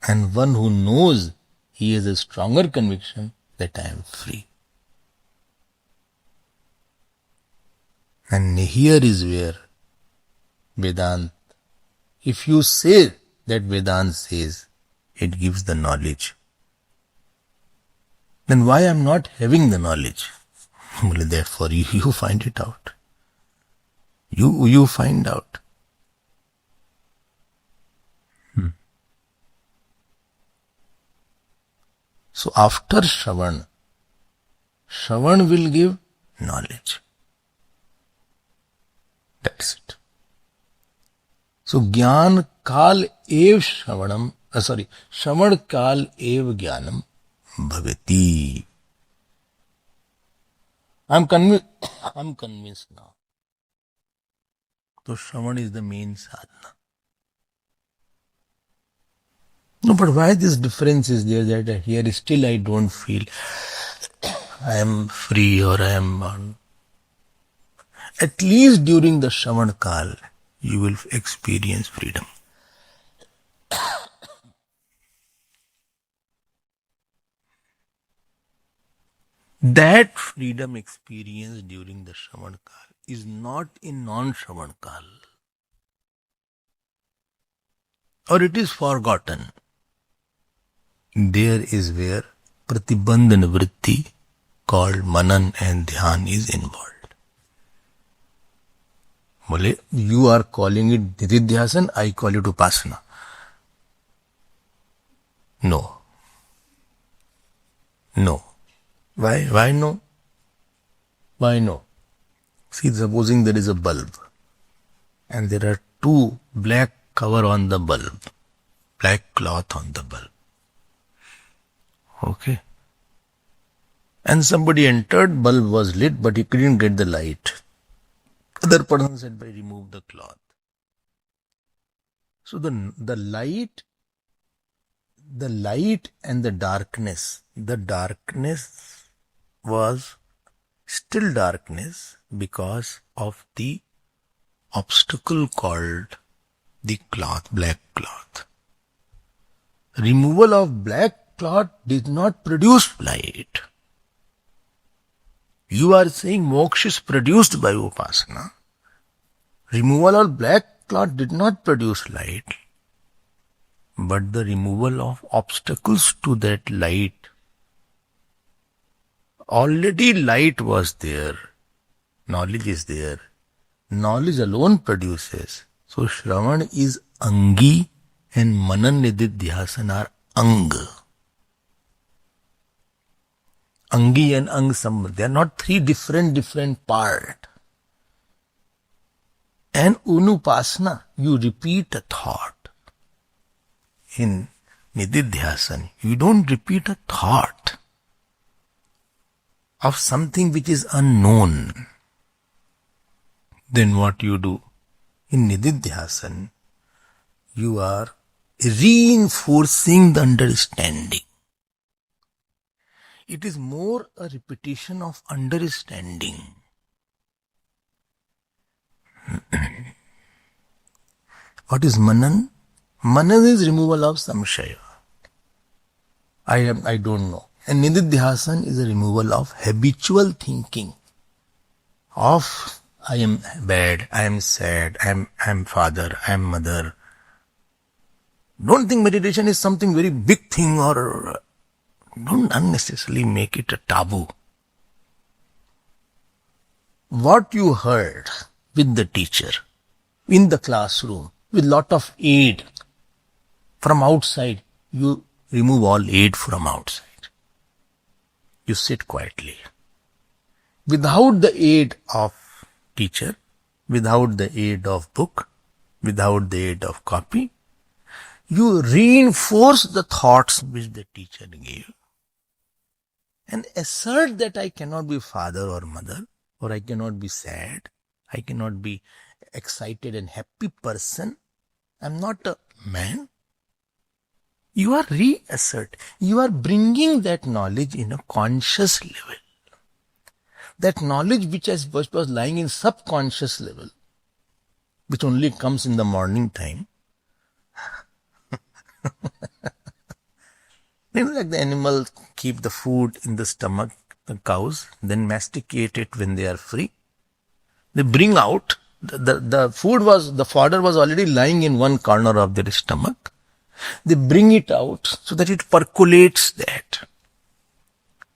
And one who knows he has a stronger conviction that I am free. And here is where Vedanta, if you say that Vedanta says, it gives the knowledge, then why I am not having the knowledge? Therefore, you find it out. You find out. So after Shravan will give knowledge. That's it. So Gyan Kal Ev Shravanam, Shravan Kal Ev Gyanam Bhavati. I'm convinced now. So Shravan is the main sadhana. No, but why this difference is there that here still I don't feel I am free or I am on. At least during the Shravan Kal, you will experience freedom. That freedom experience during the Shravan Kal is not in non-Shravan Kal. Or it is forgotten. There is where Pratibandha Nivritti called Manan and Dhyan is involved. You are calling it Nididhyasan, I call it Upasana. No. Why no? Why no? See, supposing there is a bulb and there are two black cover on the bulb, black cloth on the bulb. Okay. And somebody entered, bulb was lit, but he couldn't get the light. Other person said, remove the cloth. So the light and the darkness was still darkness because of the obstacle called the cloth, black cloth. Removal of black cloth did not produce light. You are saying moksha is produced by upasana. Removal of black cloth did not produce light, but the removal of obstacles to that light. Already light was there. Knowledge is there. Knowledge alone produces. So Shravan is Angi and Manan Nididhyasan are Ang. Angi and Ang Sambandh. They are not three different parts. And Unupasana, you repeat a thought. In Nididhyasan, you don't repeat a thought of something which is unknown. Then what you do? In Nididhyasan, you are reinforcing the understanding. It is more a repetition of understanding. What is Manan? Manan is removal of samshaya. I don't know. And Nididhyasan is a removal of habitual thinking. Of I am bad, I am sad, I am father, I am mother. Don't think meditation is something very big thing, or don't unnecessarily make it a taboo. What you heard with the teacher, in the classroom, with lot of aid from outside, you remove all aid from outside. You sit quietly. Without the aid of teacher, without the aid of book, without the aid of copy, you reinforce the thoughts which the teacher gave and assert that I cannot be father or mother, or I cannot be sad, I cannot be excited and happy person, I am not a man. You are reassert. You are bringing that knowledge in a conscious level. That knowledge which was lying in subconscious level, which only comes in the morning time. Like the animals keep the food in the stomach, the cows, then masticate it when they are free. They bring out, the fodder was already lying in one corner of their stomach. They bring it out so that it percolates that.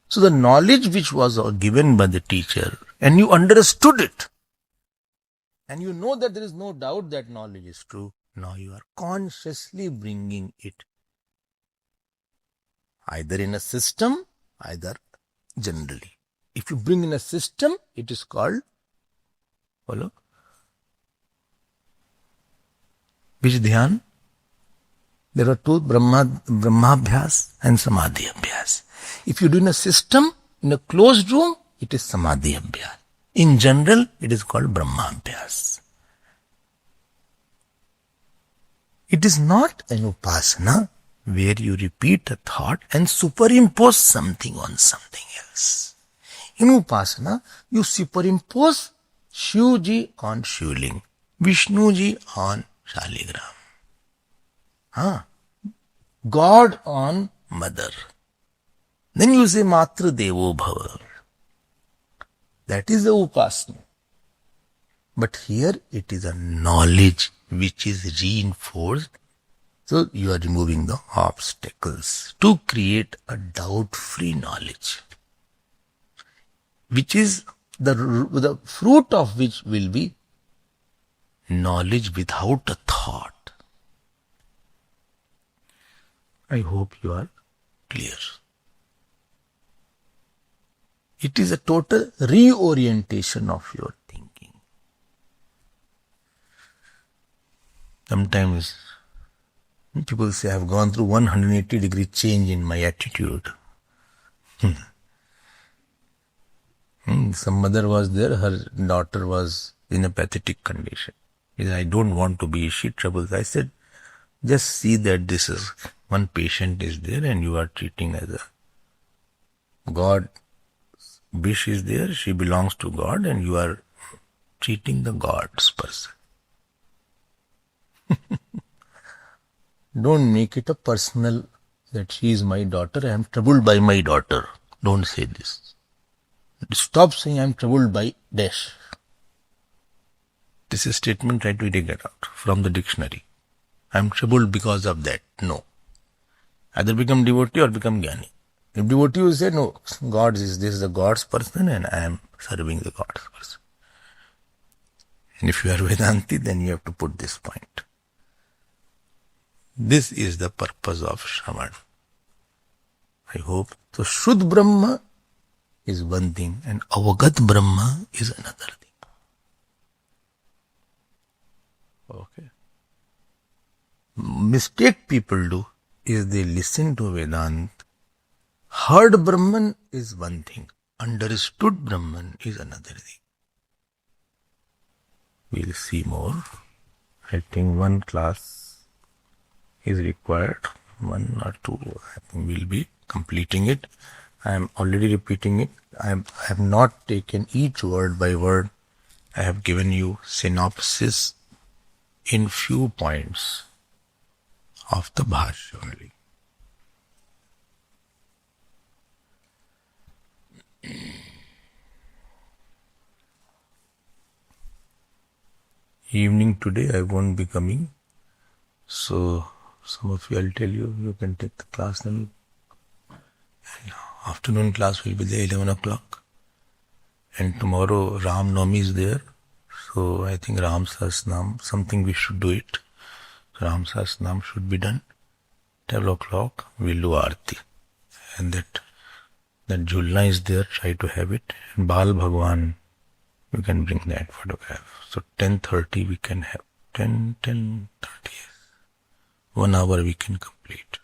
So the knowledge which was given by the teacher, and you understood it, and you know that there is no doubt that knowledge is true, now you are consciously bringing it either in a system, either generally. If you bring in a system, it is called, follow, which dhyan? There are two, Brahmabhyas and Samadhi Abhyas. If you do in a system, in a closed room, it is Samadhi Abhyas. In general, it is called Brahmabhyas. It is not an upasana where you repeat a thought and superimpose something on something else. In upasana, you superimpose Shivji on Shivling, Vishnuji on Shaligram. God on mother. Then you say Matra Devo Bhava. That is the upasana. But here it is a knowledge which is reinforced. So you are removing the obstacles to create a doubt-free knowledge, which is the fruit of which will be knowledge without a thought. I hope you are clear. It is a total reorientation of your thinking. Sometimes people say, I have gone through 180-degree change in my attitude. Some mother was there, her daughter was in a pathetic condition. He said, I don't want to be, she troubles. I said, Just see that this is one patient is there and you are treating as a God. Wish is there, she belongs to God and you are treating the God's person. Don't make it a personal that she is my daughter, I am troubled by my daughter. Don't say this. Stop saying I am troubled by dash. This is statement, try to take it out from the dictionary. I am troubled because of that. No. Either become devotee or become jnani. If devotee you say, no, God is this is the God's person and I am serving the God's person. And if you are Vedanti, then you have to put this point. This is the purpose of Shravan. I hope. So Shuddh Brahma is one thing and Avagat Brahma is another thing. Okay. Mistake people do is they listen to Vedanta. Heard Brahman is one thing. Understood Brahman is another thing. We'll see more. I think one class is required. 1 or 2. I think we'll be completing it. I am already repeating it. I have not taken each word by word. I have given you synopsis in few points of the Bhashya only. Evening today I won't be coming. So some of you, I'll tell you, you can take the class then. And afternoon class will be there 11 o'clock. And tomorrow Ram Navami is there. So I think Ram Sahasranam, something we should do it. Ram Sahasranam should be done. 12 o'clock we'll do Aarti. And that Julna is there, try to have it. And Bal Bhagwan, you can bring that photograph. So 10:30 we can have. 10:30. 1 hour we can complete.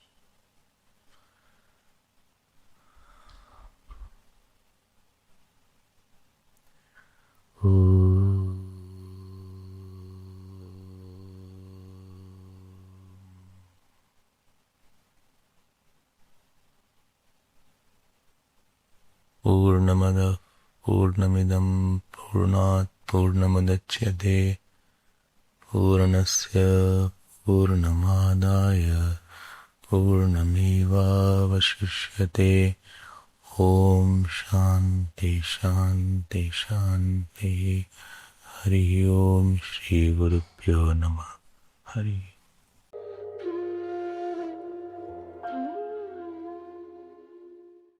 Purnamada Purnamidam Purnat Purnamadachyate Purnasya Purnamadaya Purnameva Vashishyate. Om Shanti Shanti Shanti. Hari Om Shri Gurubhyo Namah. Hari